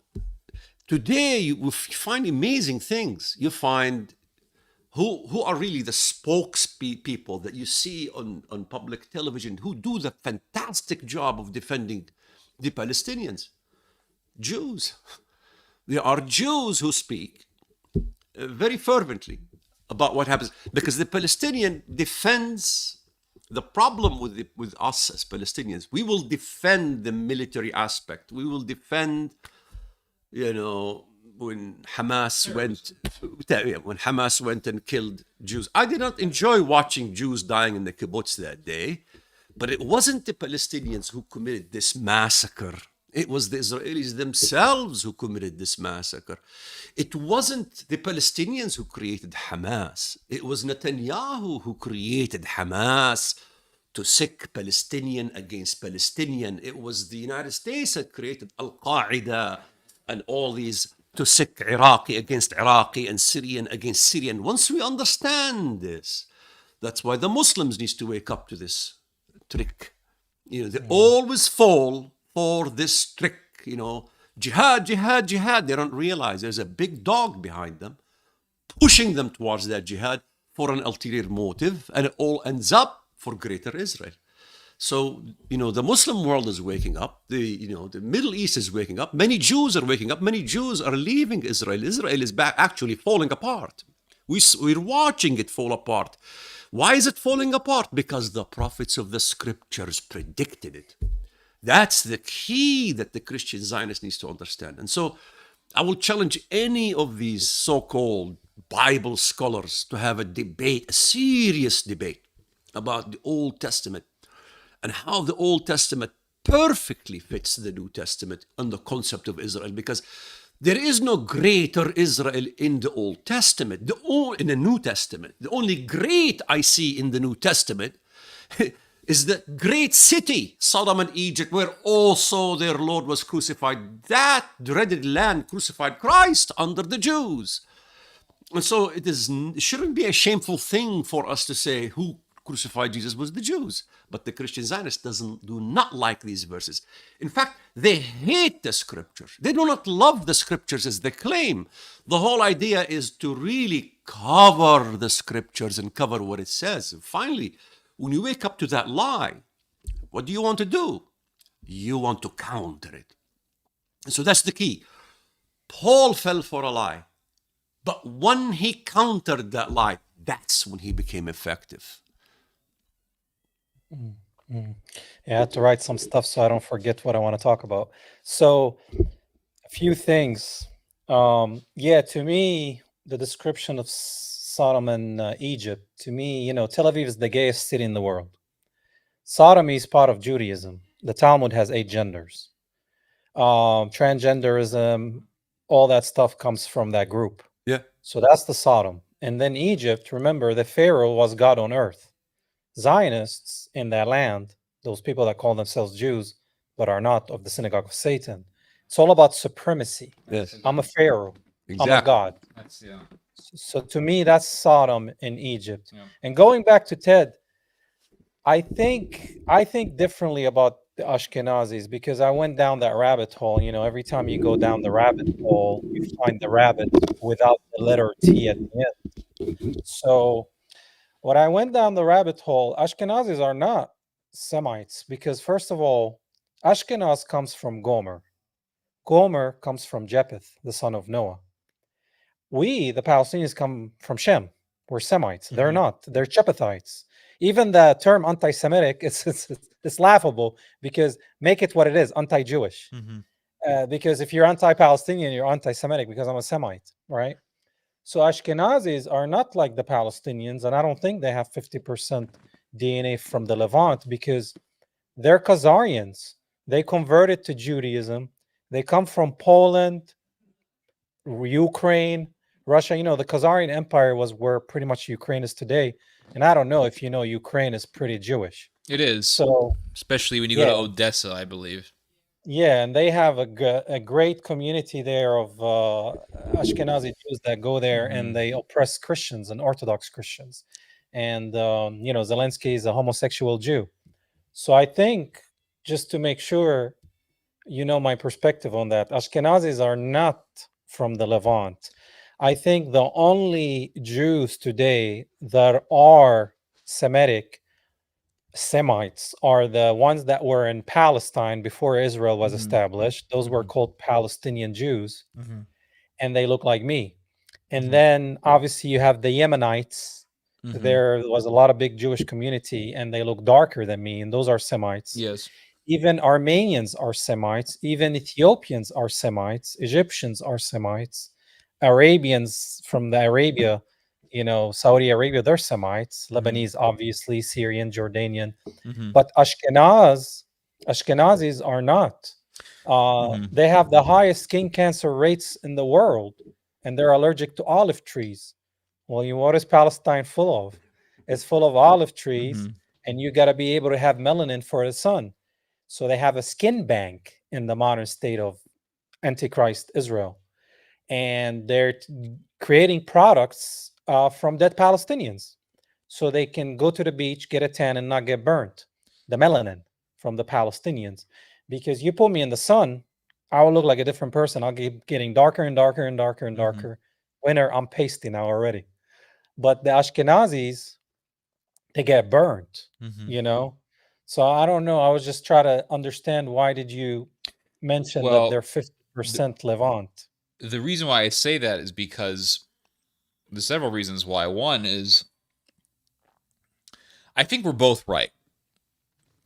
today you find amazing things. You find who are really the spokespeople that you see on public television who do the fantastic job of defending the Palestinians. Jews. There are Jews who speak very fervently about what happens, because the Palestinian defends the problem with us as Palestinians. We will defend the military aspect. We will defend, you know, when Hamas went and killed Jews. I did not enjoy watching Jews dying in the kibbutz that day, but it wasn't the Palestinians who committed this massacre. It was the Israelis themselves who committed this massacre. It wasn't the Palestinians who created Hamas. It was Netanyahu who created Hamas to sick Palestinian against Palestinian. It was the United States that created Al-Qaeda and all these to sick Iraqi against Iraqi and Syrian against Syrian. Once we understand this, that's why the Muslims need to wake up to this trick. You know, they always fall for this trick, you know, jihad, jihad, jihad. They don't realize there's a big dog behind them, pushing them towards that jihad for an ulterior motive, and it all ends up for greater Israel. So, you know, the Muslim world is waking up. The Middle East is waking up. Many Jews are waking up. Many Jews are leaving Israel. Israel is actually falling apart. We're watching it fall apart. Why is it falling apart? Because the prophets of the scriptures predicted it. That's the key that the Christian Zionist needs to understand. And so I will challenge any of these so-called Bible scholars to have a debate, a serious debate about the Old Testament and how the Old Testament perfectly fits the New Testament and the concept of Israel, because there is no greater Israel in the Old Testament, in the New Testament. The only great I see in the New Testament is the great city, Sodom and Egypt, where also their Lord was crucified. That dreaded land crucified Christ under the Jews. And so it shouldn't be a shameful thing for us to say who crucified Jesus was the Jews. But the Christian Zionists do not like these verses. In fact, they hate the scriptures. They do not love the scriptures as they claim. The whole idea is to really cover the scriptures and cover what it says. And finally, when you wake up to that lie, what do you want to do? You want to counter it. And so that's the key. Paul fell for a lie, but when he countered that lie, that's when he became effective. Yeah, I had to write some stuff so I don't forget what I want to talk about. So, a few things. Yeah, to me, the description of Sodom and Egypt, to me, Tel Aviv is the gayest city in the world. Sodomy is part of Judaism. The Talmud has 8 genders. Transgenderism, all that stuff comes from that group. Yeah. So that's the Sodom. And then Egypt, remember, the Pharaoh was God on earth. Zionists in that land, those people that call themselves Jews, but are not of the synagogue of Satan, it's all about supremacy. Yes. I'm a Pharaoh. Exactly. I'm a God. That's So to me, that's Sodom in Egypt. Yeah. And going back to Ted, I think differently about the Ashkenazis because I went down that rabbit hole. Every time you go down the rabbit hole, you find the rabbit without the letter T at the end. So when I went down the rabbit hole, Ashkenazis are not Semites because, first of all, Ashkenaz comes from Gomer. Gomer comes from Japheth, the son of Noah. We, the Palestinians, come from Shem. We're Semites. They're not. They're Japhethites. Even the term anti-Semitic, it's laughable because make it what it is, anti-Jewish. Because if you're anti-Palestinian, you're anti-Semitic because I'm a Semite, right? So Ashkenazis are not like the Palestinians, and I don't think they have 50% DNA from the Levant because they're Khazarians. They converted to Judaism. They come from Poland, Ukraine, Russia. The Khazarian Empire was where pretty much Ukraine is today. And I don't know if you know, Ukraine is pretty Jewish. It is. So, especially when you go to Odessa, I believe. Yeah, and they have a great community there of Ashkenazi Jews that go there and they oppress Christians and Orthodox Christians. And, Zelensky is a homosexual Jew. So I think, just to make sure you know my perspective on that, Ashkenazis are not from the Levant. I think the only Jews today that are Semites are the ones that were in Palestine before Israel was established. Those were called Palestinian Jews, and they look like me. And then obviously you have the Yemenites. There was a lot of big Jewish community, and they look darker than me, and those are Semites. Yes. Even Armenians are Semites. Even Ethiopians are Semites. Egyptians are Semites. Arabians from the Arabia, Saudi Arabia, they're Semites. Lebanese, obviously, Syrian, Jordanian. But Ashkenazis are not. They have the highest skin cancer rates in the world, and they're allergic to olive trees. Well, what is Palestine full of? It's full of olive trees, and you got to be able to have melanin for the sun. So they have a skin bank in the modern state of Antichrist Israel. And they're creating products from dead Palestinians so they can go to the beach, get a tan, and not get burnt. The melanin from the Palestinians. Because you put me in the sun, I will look like a different person. I'll keep getting darker and darker and darker and darker. Winter, I'm pasty now already. But the Ashkenazis, they get burnt, So I don't know. I was just trying to understand, why did you mention that they're 50% Levant? The reason why I say that is because there's several reasons why. One is, I think we're both right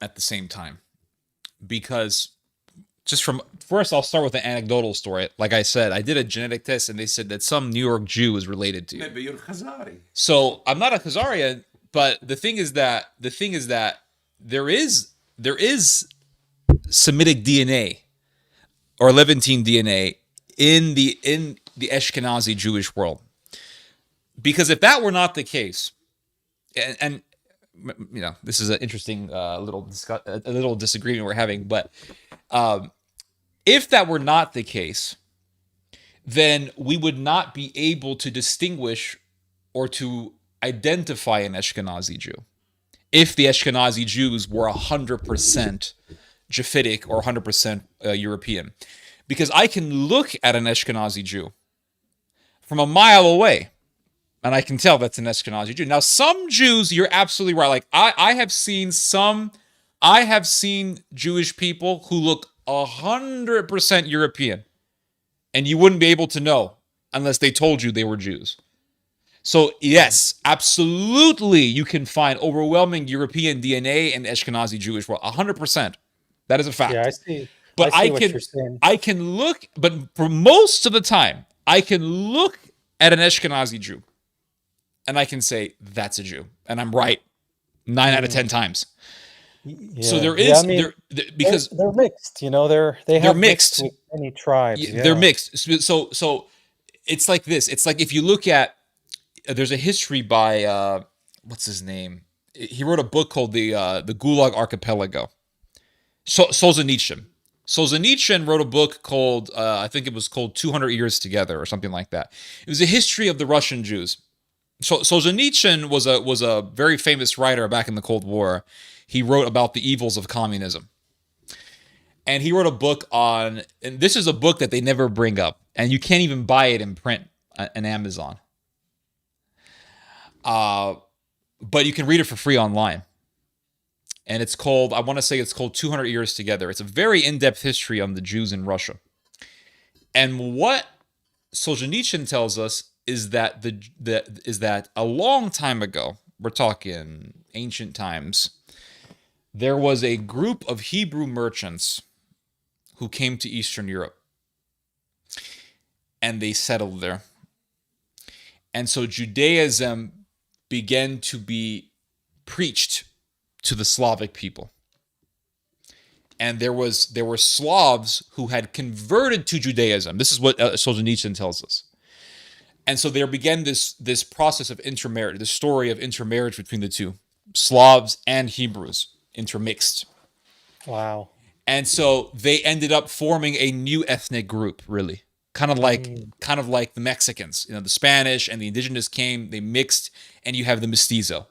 at the same time. Because first I'll start with an anecdotal story. Like I said, I did a genetic test and they said that some New York Jew is related to you. Maybe you're Khazari. So I'm not a Khazarian, but the thing is that there is Semitic DNA or Levantine DNA in the Ashkenazi Jewish world. Because if that were not the case, and this is an interesting little disagreement we're having, but if that were not the case, then we would not be able to distinguish or to identify an Ashkenazi Jew. if the Ashkenazi Jews were 100% Japhetic or 100% European. Because I can look at an Ashkenazi Jew from a mile away, and I can tell that's an Ashkenazi Jew. Now, some Jews, you're absolutely right. Like, I have seen Jewish people who look 100% European, and you wouldn't be able to know unless they told you they were Jews. So, yes, absolutely, you can find overwhelming European DNA in Ashkenazi Jewish world, 100%. That is a fact. Yeah, I see. But I see what you're saying. I can look, but for most of the time, I can look at an Ashkenazi Jew, and I can say that's a Jew, and I'm right 9 out of 10 times. Yeah. So there is, I mean, because they're mixed. You know, they're mixed with many tribes. They're mixed. So it's like this. It's like if you look at, there's a history by what's his name? He wrote a book called the Gulag Archipelago. Solzhenitsyn. Solzhenitsyn wrote a book called I think it was called 200 Years Together or something like that. It was a history of the Russian Jews. So Solzhenitsyn was a very famous writer back in the Cold War. He wrote about the evils of communism. And he wrote a book on, and this is a book that they never bring up, and you can't even buy it in print on Amazon. But you can read it for free online. And it's called, I want to say it's called 200 Years Together. It's a very in-depth history on the Jews in Russia. And what Solzhenitsyn tells us is that that a long time ago, we're talking ancient times, there was a group of Hebrew merchants who came to Eastern Europe. And they settled there. And so Judaism began to be preached to the Slavic people. And there were Slavs who had converted to Judaism. This is what Solzhenitsyn tells us. And so there began this process of intermarriage, the story of intermarriage between the two, Slavs and Hebrews intermixed. Wow. And so they ended up forming a new ethnic group, really. Kind of like the Mexicans. You know, the Spanish and the indigenous came, they mixed, and you have the mestizo,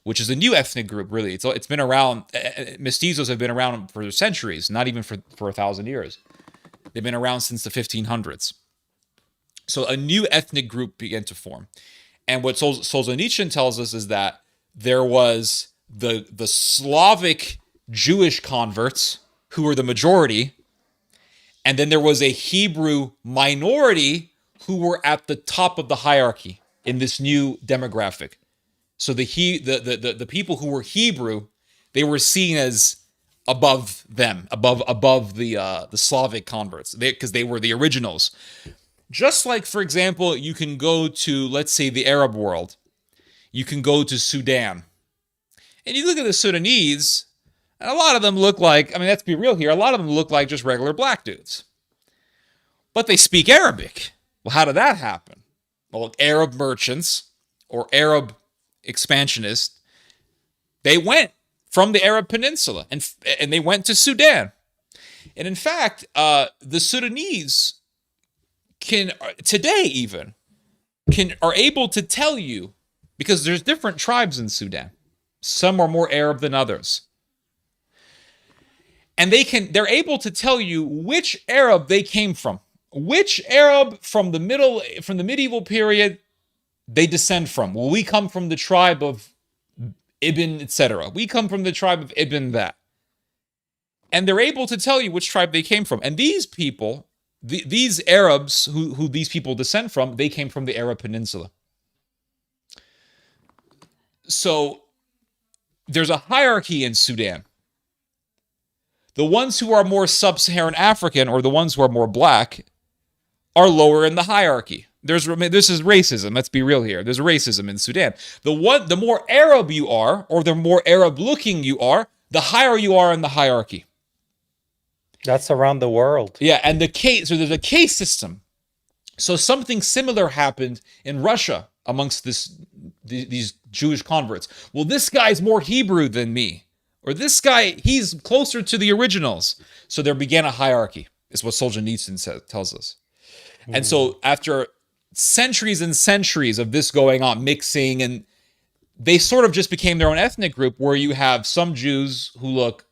which is a new ethnic group, really. It's been around, mestizos have been around for centuries, not even for 1,000 years. They've been around since the 1500s. So a new ethnic group began to form. And what Solzhenitsyn tells us is that there was the Slavic Jewish converts who were the majority, and then there was a Hebrew minority who were at the top of the hierarchy in this new demographic. So the people who were Hebrew, they were seen as above them, above the Slavic converts, because they were the originals. Just like, for example, you can go to, let's say, the Arab world. You can go to Sudan. And you look at the Sudanese, and a lot of them look like, I mean, let's be real here, a lot of them look like just regular black dudes. But they speak Arabic. Well, how did that happen? Well, Arab merchants or Arab expansionists, they went from the Arab Peninsula and they went to Sudan. And in fact, the Sudanese can today even are able to tell you, because there's different tribes in Sudan. Some are more Arab than others. And they're able to tell you which Arab they came from. Which Arab from the medieval period they descend from. Well, we come from the tribe of Ibn, etc. We come from the tribe of Ibn that. And they're able to tell you which tribe they came from. And these people, these Arabs who these people descend from, they came from the Arab Peninsula. So there's a hierarchy in Sudan. The ones who are more sub-Saharan African, or the ones who are more black, are lower in the hierarchy. This is racism. Let's be real here. There's racism in Sudan. The more Arab you are, or the more Arab-looking you are, the higher you are in the hierarchy. That's around the world. Yeah, and so there's a caste system. So something similar happened in Russia amongst these Jewish converts. Well, this guy's more Hebrew than me. Or this guy, he's closer to the originals. So there began a hierarchy, is what Solzhenitsyn tells us. And so after centuries and centuries of this going on, mixing, and they sort of just became their own ethnic group, where you have some Jews who look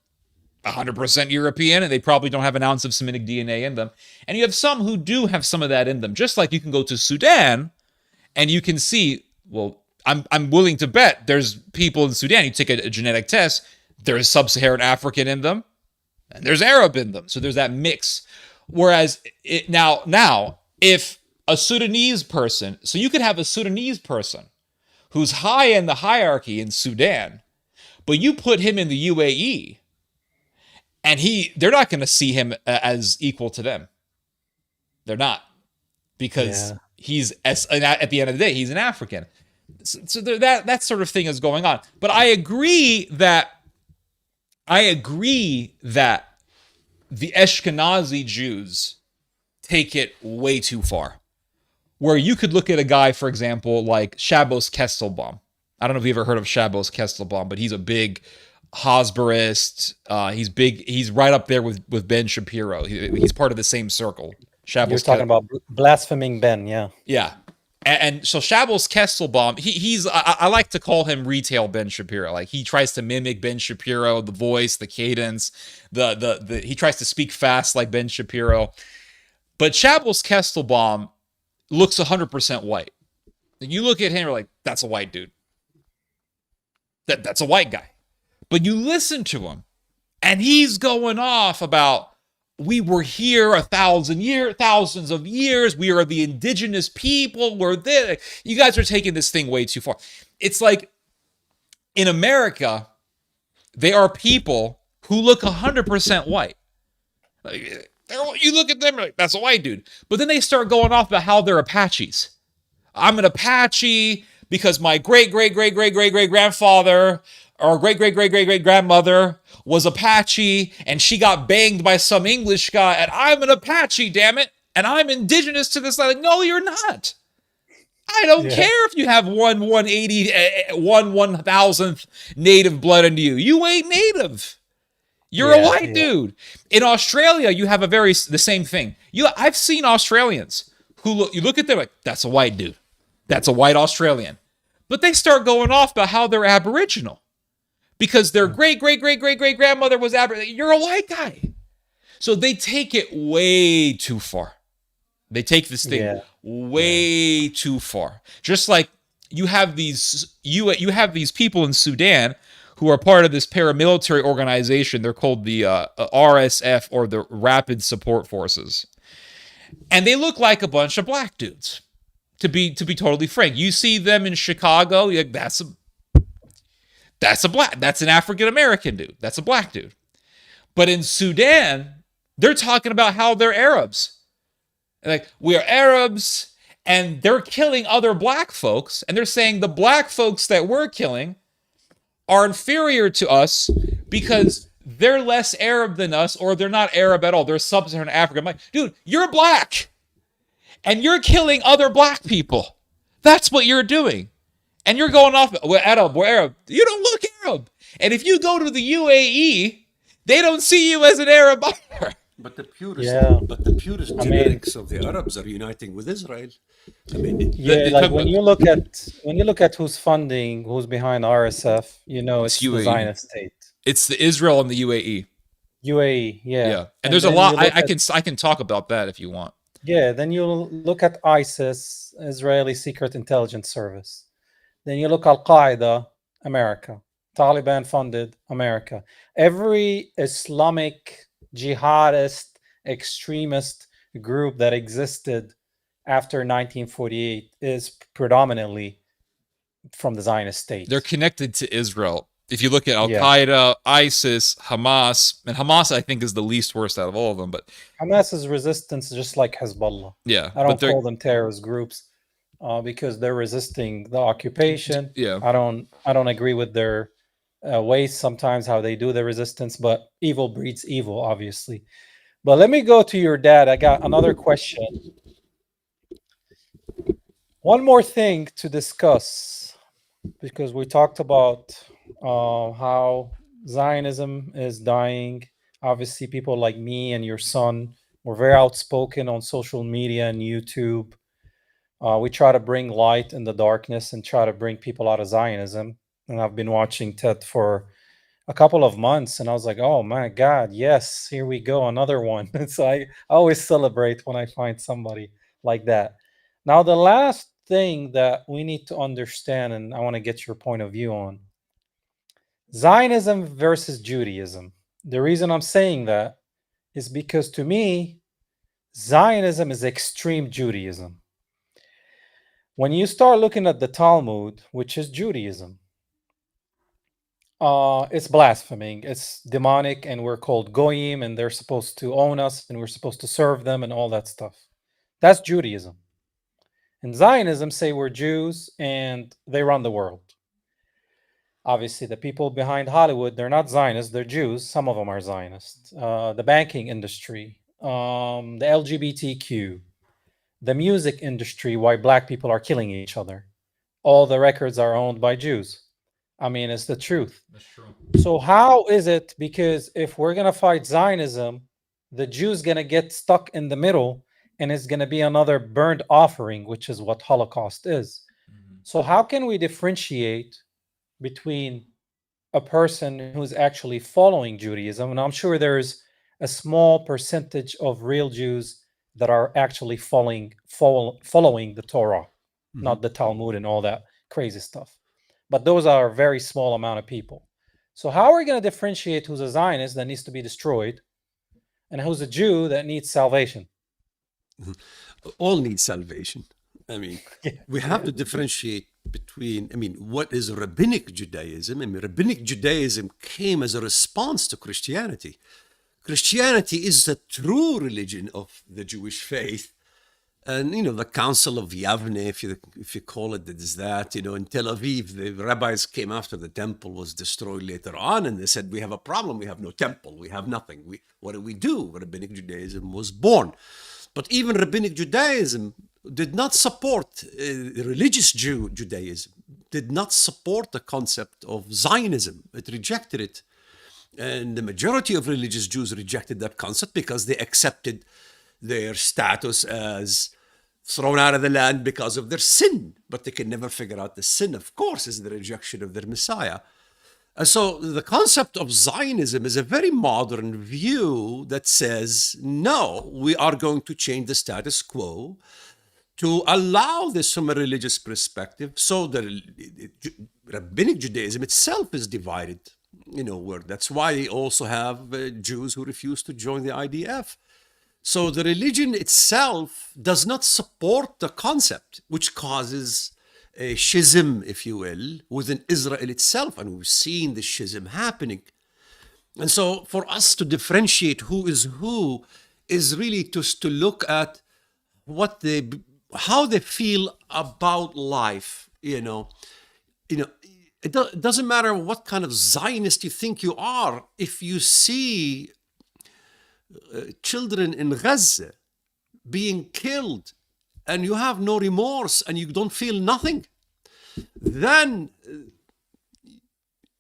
100% European and they probably don't have an ounce of Semitic DNA in them. And you have some who do have some of that in them. Just like you can go to Sudan and you can see, well, I'm willing to bet there's people in Sudan, you take a genetic test, there's sub-Saharan African in them, and there's Arab in them. So there's that mix. Whereas now, if a Sudanese person, so you could have a Sudanese person who's high in the hierarchy in Sudan, but you put him in the UAE, and they're not going to see him as equal to them. They're not, because he's, at the end of the day, he's an African. So that sort of thing is going on. But I agree that the Ashkenazi Jews take it way too far. Where you could look at a guy, for example, like Shabbos Kesselbaum. I don't know if you've ever heard of Shabbos Kesselbaum, but he's a big Hosberist. He's big. He's right up there with Ben Shapiro. He's part of the same circle. Shabbos. You're talking about blaspheming Ben, yeah. Yeah. And so Shabbos Kesselbaum, I like to call him retail Ben Shapiro. Like, he tries to mimic Ben Shapiro, the voice, the cadence, he tries to speak fast like Ben Shapiro. But Shabbos Kesselbaum looks 100% white. And you look at him, you're like, that's a white dude. That's a white guy. But you listen to him, and he's going off about, we were here thousands of years. We are the indigenous people. We're there. You guys are taking this thing way too far. It's like, in America, there are people who look 100% white. Like, you look at them, like, that's a white dude. But then they start going off about how they're Apaches. I'm an Apache because my great-great-great-great-great-great-grandfather or great-great-great-great-great-grandmother was Apache, and she got banged by some English guy, and I'm an Apache, damn it, and I'm indigenous to this land. Like, no, you're not. I don't care if you have 1/1000th native blood into you. You ain't native. You're a white dude. In Australia, you have the same thing. I've seen Australians who you look at them like, that's a white dude. That's a white Australian. But they start going off about how they're Aboriginal. Because their great-great-great-great-great-grandmother was Aboriginal. You're a white guy. So they take it way too far. They take this thing way too far. Just like you have these people in Sudan who are part of this paramilitary organization. They're called the RSF, or the Rapid Support Forces. And they look like a bunch of black dudes. To be totally frank, you see them in Chicago, you're like, that's an African American dude. That's a black dude. But in Sudan, they're talking about how they're Arabs. Like, we are Arabs, and they're killing other black folks, and they're saying the black folks that we're killing are inferior to us because they're less Arab than us, or they're not Arab at all. They're sub-Saharan African. I'm like, dude, you're black, and you're killing other black people. That's what you're doing. And you're going off, we're Arab. You don't look Arab. And if you go to the UAE, they don't see you as an Arab either. But the purest genetics of the Arabs are uniting with Israel. I mean, like when you look at who's funding, who's behind RSF, you know, it's the Zionist state. It's the Israel and the UAE. UAE, yeah. And there's a lot. I can talk about that if you want. Yeah. Then you look at ISIS, Israeli Secret Intelligence Service. Then you look Al Qaeda, America. Taliban funded, America. Every Islamic jihadist extremist group that existed after 1948 is predominantly from the Zionist state. They're connected to Israel. If you look at Al Qaeda, ISIS, Hamas, and Hamas, I think, is the least worst out of all of them. But Hamas is resistance, just like Hezbollah. Yeah, I don't call them terrorist groups because they're resisting the occupation. Yeah, I don't agree with their ways sometimes how they do the resistance, but evil breeds evil, obviously. But let me go to your dad. I got another question. One more thing to discuss, because we talked about how Zionism is dying. Obviously, people like me and your son were very outspoken on social media and YouTube. We try to bring light in the darkness and try to bring people out of Zionism. And I've been watching TED for a couple of months, and I was like, oh my God, yes, here we go, another one. So I always celebrate when I find somebody like that. Now, the last thing that we need to understand, and I want to get your point of view on Zionism versus Judaism. The reason I'm saying that is because to me, Zionism is extreme Judaism. When you start looking at the Talmud, which is Judaism, it's blaspheming, it's demonic, and we're called goyim, and they're supposed to own us, and we're supposed to serve them, and all that stuff. That's Judaism. And Zionism say we're Jews and they run the world. Obviously, the people behind Hollywood, they're not Zionists, they're Jews. Some of them are Zionists. The banking industry, the LGBTQ, the music industry, why black people are killing each other. All the records are owned by Jews. I mean, it's the truth. That's true. So how is it? Because if we're gonna fight Zionism, the Jews gonna get stuck in the middle, and it's gonna be another burnt offering, which is what Holocaust is. Mhm. So how can we differentiate between a person who's actually following Judaism? And I'm sure there's a small percentage of real Jews that are actually following the Torah, not the Talmud and all that crazy stuff. But those are a very small amount of people. So how are we going to differentiate who's a Zionist that needs to be destroyed and who's a Jew that needs salvation? All need salvation. I mean, Yeah. we have to differentiate between, I mean, what is rabbinic Judaism? I mean, rabbinic Judaism came as a response to Christianity. Christianity is the true religion of the Jewish faith. And, you know, the Council of Yavne, if you call it that, you know, in Tel Aviv, the rabbis came after the temple was destroyed later on, and they said, we have a problem. We have no temple. We have nothing. What do we do? Rabbinic Judaism was born. But even Rabbinic Judaism did not support religious Judaism, did not support the concept of Zionism. It rejected it. And the majority of religious Jews rejected that concept because they accepted their status as thrown out of the land because of their sin. But they can never figure out the sin, of course, is the rejection of their Messiah. And so the concept of Zionism is a very modern view that says, no, we are going to change the status quo to allow this from a religious perspective. So the Rabbinic Judaism itself is divided, you know, where that's why they also have Jews who refuse to join the IDF. So the religion itself does not support the concept, which causes a schism, if you will, within Israel itself. And we've seen the schism happening. And so for us to differentiate who is really to look at how they feel about life, you know. It doesn't matter what kind of Zionist you think you are. If you see children in Gaza being killed and you have no remorse and you don't feel nothing, then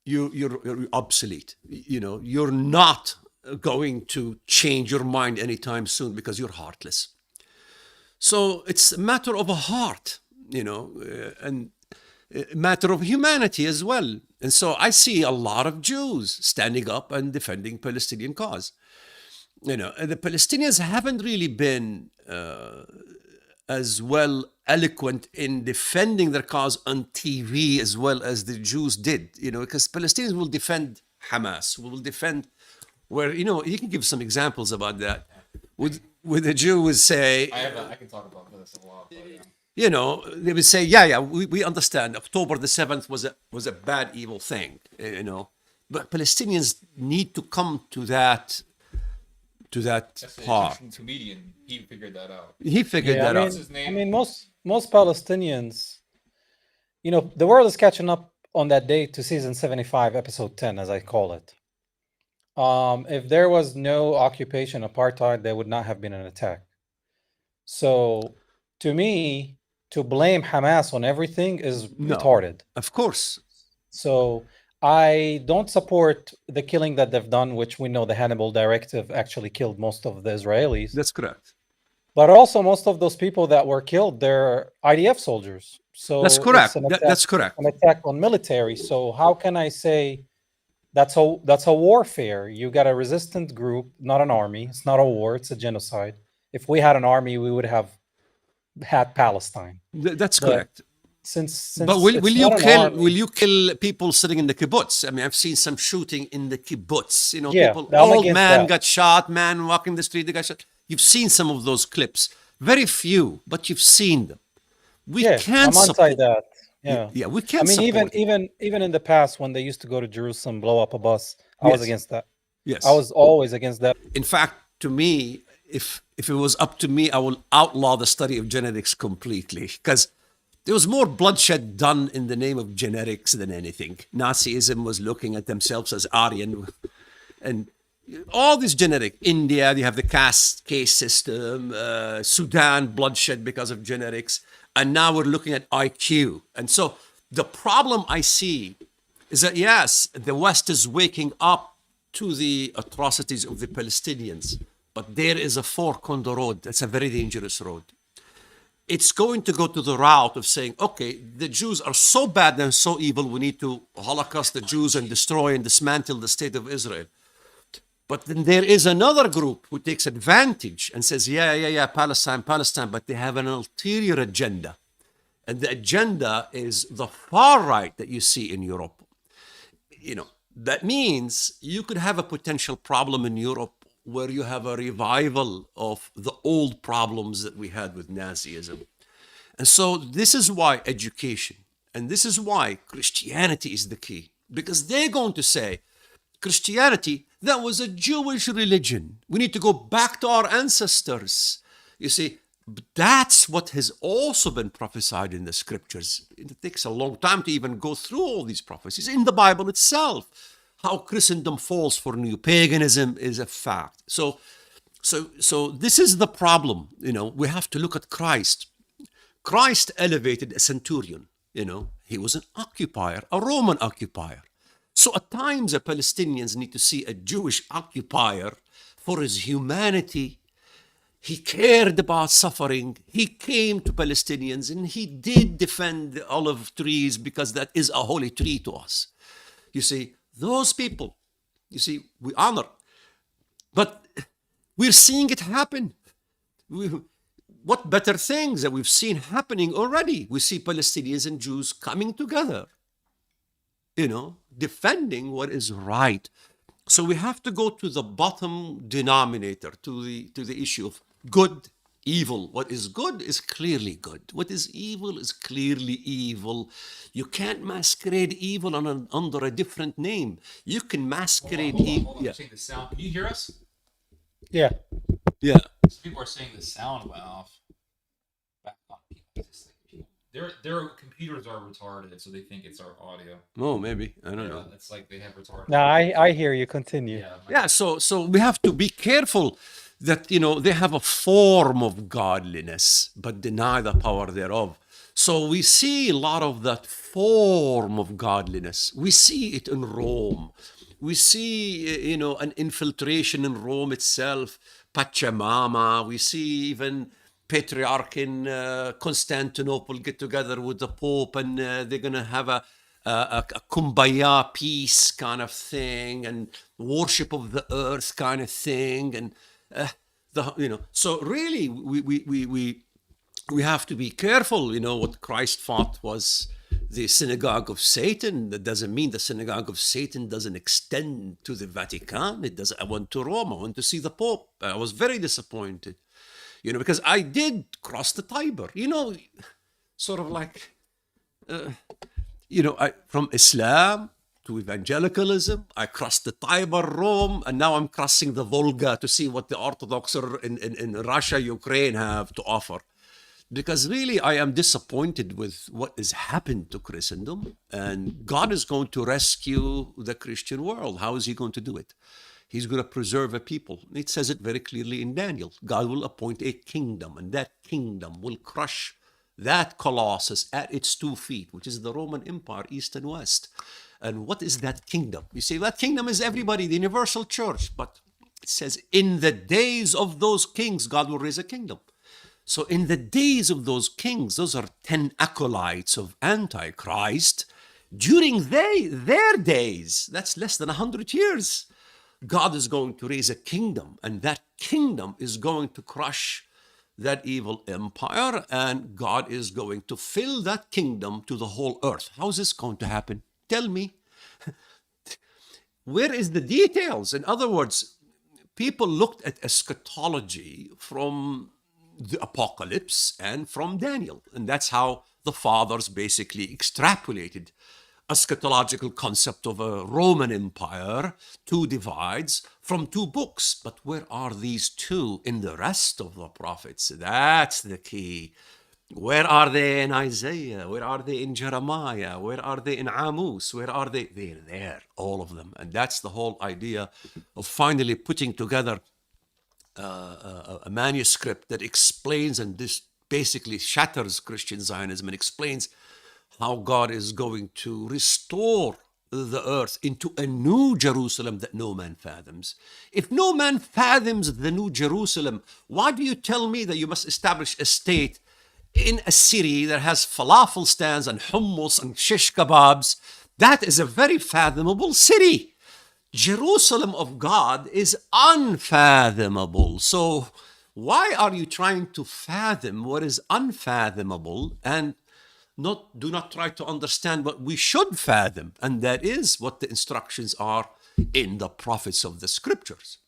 you're obsolete. You know, you're not going to change your mind anytime soon because you're heartless. So it's a matter of a heart, you know, and a matter of humanity as well. And so I see a lot of Jews standing up and defending Palestinian cause. You know, the Palestinians haven't really been as well eloquent in defending their cause on TV as well as the Jews did, you know, because Palestinians will defend Hamas, will defend where, you know, you can give some examples about that. Would the Jew would say, I can talk about this a lot. But, yeah. you know, they would say, yeah, we understand. October the 7th was a bad, evil thing, you know. But Palestinians need to come to that That's part. an comedian. He figured that out. He figured that I out. mean, What's his name? I mean, most Palestinians, you know, the world is catching up on that day to season 75, episode 10, as I call it. If there was no occupation, apartheid, there would not have been an attack. So, to me, to blame Hamas on everything is No. retarded. Of course. So, I don't support the killing that they've done, which we know the Hannibal Directive actually killed most of the Israelis. That's correct. But also, most of those people that were killed, they're IDF soldiers. So That's it's correct. an attack. That's correct. An attack on military. So how can I say that's a warfare? You got a resistant group, not an army. It's not a war. It's a genocide. If we had an army, we would have had Palestine. That's But correct. since But will it's you not an kill army, people sitting in the kibbutz? I mean, I've seen some shooting in the kibbutz. You know, yeah, people, I'm old against man that. got shot, man walking the street, they got shot. You've seen some of those clips. Very few, but you've seen them. We Yeah, can't I'm anti support. that. Yeah. Yeah, we I can't mean, support it. even in the past when they used to go to Jerusalem, blow up a bus, I was Yes, against that. I yes. was always against that. In fact, to me, if it was up to me, I will outlaw the study of genetics completely because there was more bloodshed done in the name of genetics than anything. Nazism was looking at themselves as Aryan, and all this genetic. India, you have the caste system. Sudan, bloodshed because of genetics, and now we're looking at IQ. And so the problem I see is that yes, the West is waking up to the atrocities of the Palestinians, but there is a fork on the road. That's a very dangerous road. It's going to go to the route of saying, okay, the Jews are so bad and so evil, we need to Holocaust the Jews and destroy and dismantle the state of Israel. But then there is another group who takes advantage and says, yeah, Palestine, but they have an ulterior agenda. And the agenda is the far right that you see in Europe. You know, that means you could have a potential problem in Europe where you have a revival of the old problems that we had with Nazism. And so this is why education, and this is why Christianity is the key, because they're going to say, Christianity, that was a Jewish religion. We need to go back to our ancestors. You see, that's what has also been prophesied in the scriptures. It takes a long time to even go through all these prophecies in the Bible itself. How Christendom falls for new paganism is a fact. So this is the problem. You know, we have to look at Christ. Christ elevated a centurion. You know, he was an occupier, a Roman occupier. So at times, the Palestinians need to see a Jewish occupier for his humanity. He cared about suffering. He came to Palestinians and he did defend the olive trees because that is a holy tree to us. You see, those people, you see, we honor. But we're seeing it happen. What better things that we've seen happening already? We see Palestinians and Jews coming together, you know, defending what is right. So we have to go to the bottom denominator, to the issue of good, evil. What is good is clearly good. What is clearly evil. You can't masquerade evil under a different name. You can masquerade evil. Hold on. Check the sound. Can you hear us? Yeah. Yeah. Some people are saying the sound went off. Back on. Their computers are retarded, so they think it's our audio. Oh, maybe. I don't know. It's like they have retarded. No, I hear you. Continue. Yeah, so we have to be careful that, you know, they have a form of godliness, but deny the power thereof. So we see a lot of that form of godliness. We see it in Rome. We see, you know, an infiltration in Rome itself, Pachamama. We see even patriarch in Constantinople get together with the Pope, and they're going to have a kumbaya peace kind of thing, and worship of the earth kind of thing, and so really we have to be careful. You know, what Christ fought was the synagogue of Satan. That doesn't mean the synagogue of Satan doesn't extend to the Vatican. It does. I went to Rome. I went to see the Pope. I was very disappointed, you know, because I did cross the Tiber, you know, sort of like, you know, from Islam to evangelicalism, I crossed the Tiber, Rome, and now I'm crossing the Volga to see what the Orthodox in Russia, Ukraine have to offer. Because really, I am disappointed with what has happened to Christendom, and God is going to rescue the Christian world. How is he going to do it? He's going to preserve a people. It says it very clearly in Daniel. God will appoint a kingdom, and that kingdom will crush that colossus at its 2 feet, which is the Roman Empire, East and West. And what is that kingdom? You see, that kingdom is everybody, the universal church. But it says, in the days of those kings, God will raise a kingdom. So in the days of those kings, those are 10 acolytes of Antichrist. During their days, that's less than 100 years, God is going to raise a kingdom, and that kingdom is going to crush that evil empire, and God is going to fill that kingdom to the whole earth. How is this going to happen? Tell me. Where is the details? In other words, people looked at eschatology from the apocalypse and from Daniel. And that's how the fathers basically extrapolated eschatological concept of a Roman Empire, two divides from two books. But where are these two in the rest of the prophets? That's the key. Where are they in Isaiah? Where are they in Jeremiah? Where are they in Amos? Where are they? They're there, all of them. And that's the whole idea of finally putting together a manuscript that explains, and this basically shatters Christian Zionism and explains how God is going to restore the earth into a new Jerusalem that no man fathoms. If no man fathoms the new Jerusalem, why do you tell me that you must establish a state in a city that has falafel stands and hummus and shish kebabs? That is a very fathomable city. Jerusalem of God is unfathomable. So why are you trying to fathom what is unfathomable and do not try to understand what we should fathom? And that is what the instructions are in the prophets of the scriptures.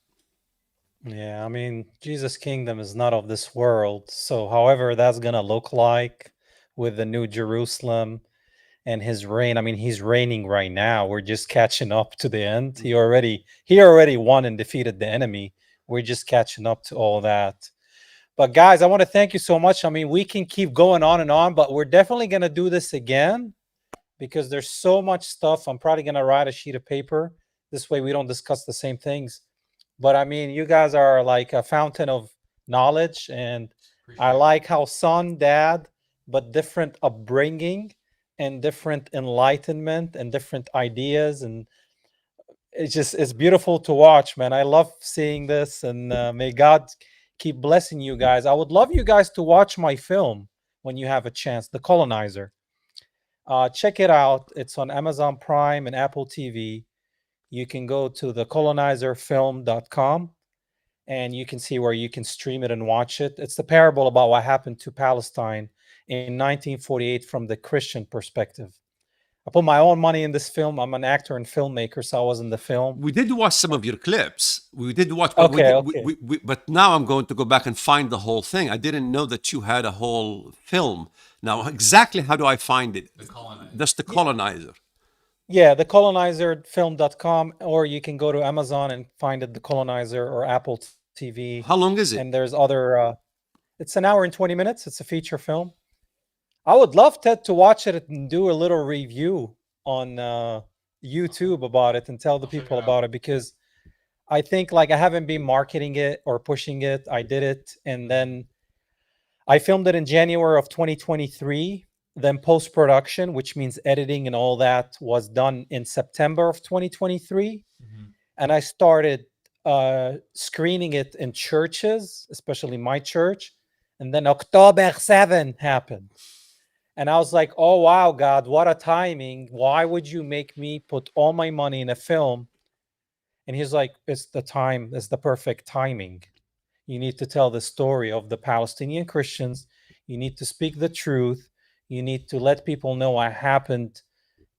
Yeah, I mean, Jesus' kingdom is not of this world. So, however, that's going to look like with the new Jerusalem and his reign. I mean, he's reigning right now. We're just catching up to the end. He already won and defeated the enemy. We're just catching up to all that. But guys, I want to thank you so much. I mean, we can keep going on and on, but we're definitely going to do this again because there's so much stuff. I'm probably going to write a sheet of paper. This way we don't discuss the same things. But I mean, you guys are like a fountain of knowledge, and I like how son, dad, but different upbringing and different enlightenment and different ideas, and it's beautiful to watch, man. I love seeing this, and may God keep blessing you guys. I would love you guys to watch my film when you have a chance, The Colonizer. Check it out. It's on Amazon Prime and Apple TV. You can go to thecolonizerfilm.com and you can see where you can stream it and watch it. It's the parable about what happened to Palestine in 1948 from the Christian perspective. I put my own money in this film. I'm an actor and filmmaker, so I was in the film. We did watch some of your clips. We did watch, but Okay. but now I'm going to go back and find the whole thing. I didn't know that you had a whole film. Now, exactly how do I find it? The Colonizer. That's The Colonizer. Yeah, thecolonizerfilm.com, or you can go to Amazon and find it, The Colonizer, or Apple TV. How long is it? And there's other, it's an hour and 20 minutes. It's a feature film. I would love Ted to watch it and do a little review on YouTube about it and tell the people about it, because I think like I haven't been marketing it or pushing it. I did it, and then I filmed it in January of 2023. Then post-production, which means editing and all that, was done in September of 2023. And I started screening it in churches, especially my church. And then October 7 happened. And I was like, oh, wow, God, what a timing. Why would you make me put all my money in a film? And he's like, it's the perfect timing. You need to tell the story of the Palestinian Christians. You need to speak the truth. You need to let people know what happened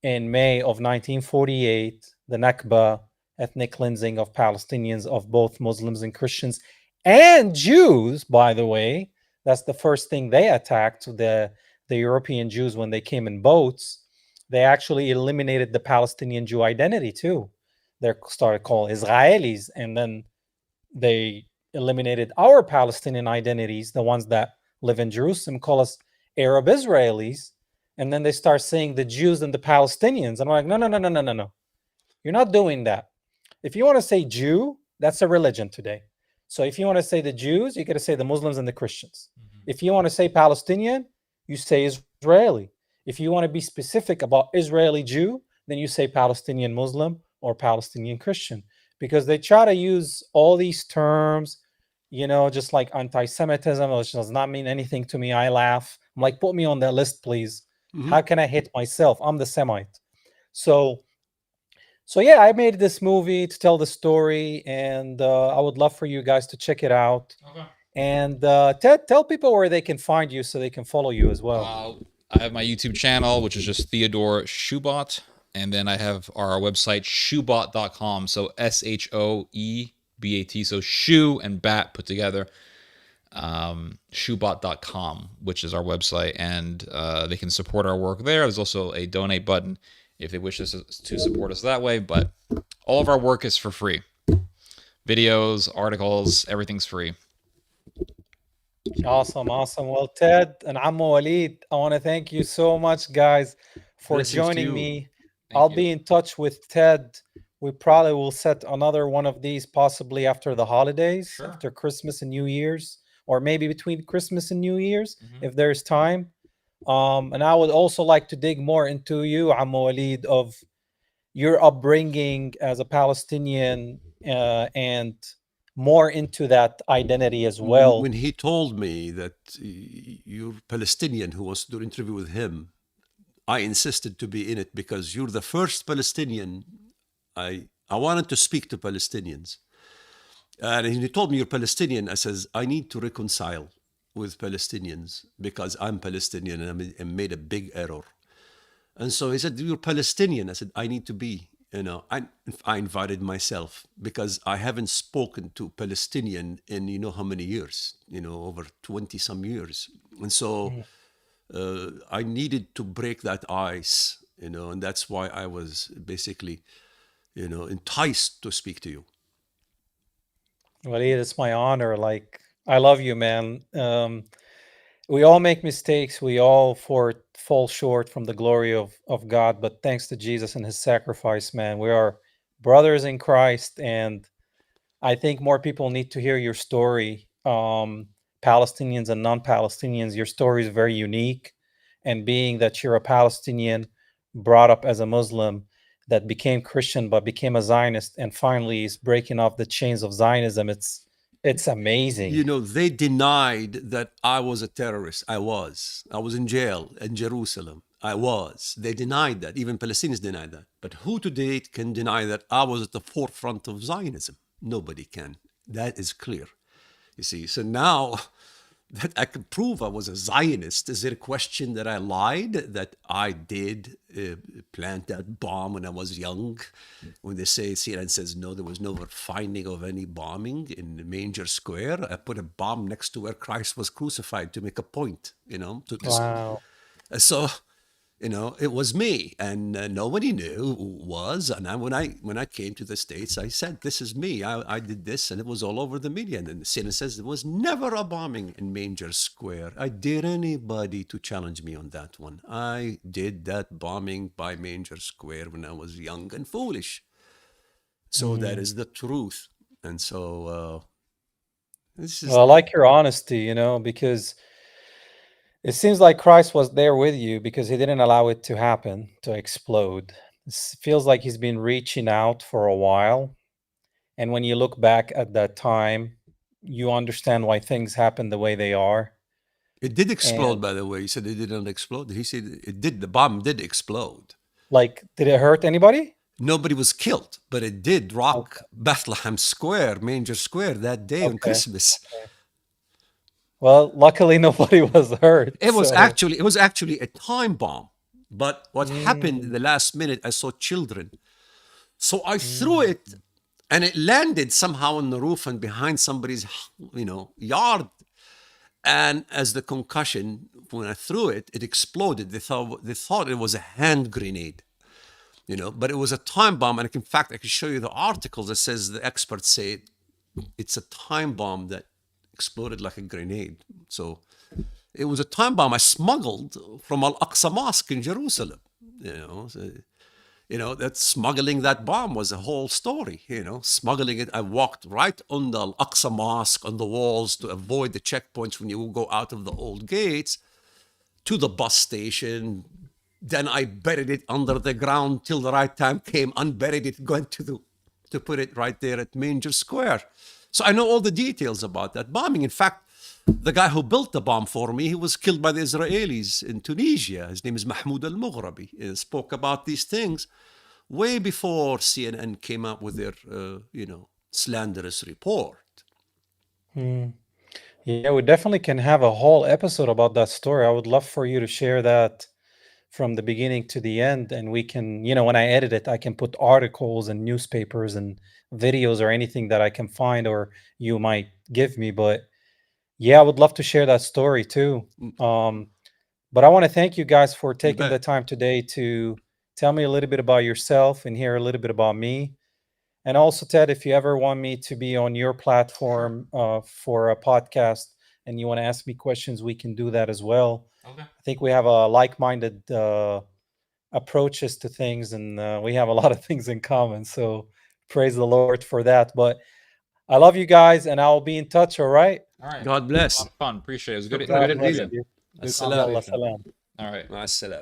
in May of 1948, the Nakba, ethnic cleansing of Palestinians, of both Muslims and Christians and Jews, by the way. That's the first thing they attacked, the European Jews, when they came in boats. They actually eliminated the Palestinian Jew identity too. They started calling Israelis, and then they eliminated our Palestinian identities, the ones that live in Jerusalem, call us Arab Israelis. And then they start saying the Jews and the Palestinians. And I'm like, no. You're not doing that. If you want to say Jew, that's a religion today. So if you want to say the Jews, you got to say the Muslims and the Christians. If you want to say Palestinian, you say Israeli. If you want to be specific about Israeli Jew, then you say Palestinian Muslim or Palestinian Christian, because they try to use all these terms just like anti-Semitism, which does not mean anything to me. I laugh. I'm like, put me on that list, please. Mhm. How can I hate myself? I'm the Semite. So, so yeah, I made this movie to tell the story, and I would love for you guys to check it out. Okay. And tell people where they can find you so they can follow you as well. I have my YouTube channel, which is just Theodore Shubot. And then I have our website, shubot.com. So SHOEBAT. So shoe and bat put together. Shubot.com, which is our website. And they can support our work there. There's also a donate button if they wish to support us that way. But all of our work is for free. Videos, articles, everything's free. Awesome, awesome. Well, Ted and Ammo Walid, I want to thank you so much, guys, for Blessings to joining you. me. Thank I'll you. be in touch with Ted. We probably will set another one of these possibly after the holidays, Sure. after Christmas and New Year's, or maybe between Christmas and New Year's, Mhm. if there's time. And I would also like to dig more into you, Ammo Walid, of your upbringing as a Palestinian and more into that identity as well. When he told me that you're Palestinian who wants to do an interview with him, I insisted to be in it because you're the first Palestinian. I wanted to speak to Palestinians. And he told me you're Palestinian. I says, I need to reconcile with Palestinians because I'm Palestinian and I made a big error. And so he said, you're Palestinian. I said, I need to be, I invited myself because I haven't spoken to Palestinian in how many years, over 20 some years. And so I needed to break that ice, and that's why I was basically, enticed to speak to you. Well, it's my honor. Like, I love you, man. We all make mistakes. We all fall short from the glory of God. But thanks to Jesus and his sacrifice, man, we are brothers in Christ. And I think more people need to hear your story. Palestinians and non-Palestinians, your story is very unique. And being that you're a Palestinian brought up as a Muslim that became Christian but became a Zionist and finally is breaking off the chains of Zionism, it's amazing. They denied that I was a terrorist. I was. I was in jail in Jerusalem. I was. They denied that. Even Palestinians denied that. But who today can deny that I was at the forefront of Zionism? Nobody can. That is clear. You see, so now that I can prove I was a Zionist, is it a question that I lied, that I did plant that bomb when I was young? When they say, CNN says, no, there was no finding of any bombing in the Manger Square. I put a bomb next to where Christ was crucified to make a point, Wow. So, it was me, and nobody knew who it was. And when I came to the States, I said, "This is me. I did this," and it was all over the media. And then the CNN says there was never a bombing in Manger Square. I dare anybody to challenge me on that one. I did that bombing by Manger Square when I was young and foolish. So that is the truth. And so this is Well, I like your honesty, because it seems like Christ was there with you because he didn't allow it to happen, to explode. It feels like he's been reaching out for a while. And when you look back at that time, you understand why things happen the way they are. it did explode, And by the way. He said it didn't explode. He said it did. The bomb did explode. like, did it hurt anybody? Nobody was killed, but it did rock Okay. Bethlehem Square, Manger Square, that day on Okay. Christmas. Okay. Well, luckily nobody was hurt. It was So, actually a time bomb. But what happened in mm, the last minute, I saw children. So I threw mm, it and it landed somehow on the roof and behind somebody's, yard. And as the concussion, when I threw it, it exploded. They thought it was a hand grenade. But it was a time bomb. And in fact, I can show you the article that says the experts say it's a time bomb that exploded like a grenade. So it was a time bomb I smuggled from Al-Aqsa Mosque in Jerusalem. That smuggling that bomb was a whole story. Smuggling it. I walked right on the Al-Aqsa Mosque on the walls to avoid the checkpoints when you go out of the old gates to the bus station. Then I buried it under the ground till the right time came, unburied it, going to put it right there at Manger Square. So I know all the details about that bombing. In fact, the guy who built the bomb for me, he was killed by the Israelis in Tunisia. His name is Mahmoud al-Mughrabi. He spoke about these things way before CNN came out with their, slanderous report. Yeah, we definitely can have a whole episode about that story. I would love for you to share that from the beginning to the end. And we can, when I edit it, I can put articles and newspapers and videos or anything that I can find or you might give me. But yeah, I would love to share that story too. But I want to thank you guys for taking the bet. time today to tell me a little bit about yourself and hear a little bit about me. And also, Ted, if you ever want me to be on your platform for a podcast and you want to ask me questions, we can do that as well. Okay. I think we have a like-minded approaches to things, and we have a lot of things in common. So praise the Lord for that. But I love you guys, and I'll be in touch. All right. All right. God bless. A lot of fun. Appreciate it. It was good. God Good bless reading. you. Good Assalam. conversation. All right. مع السلامة.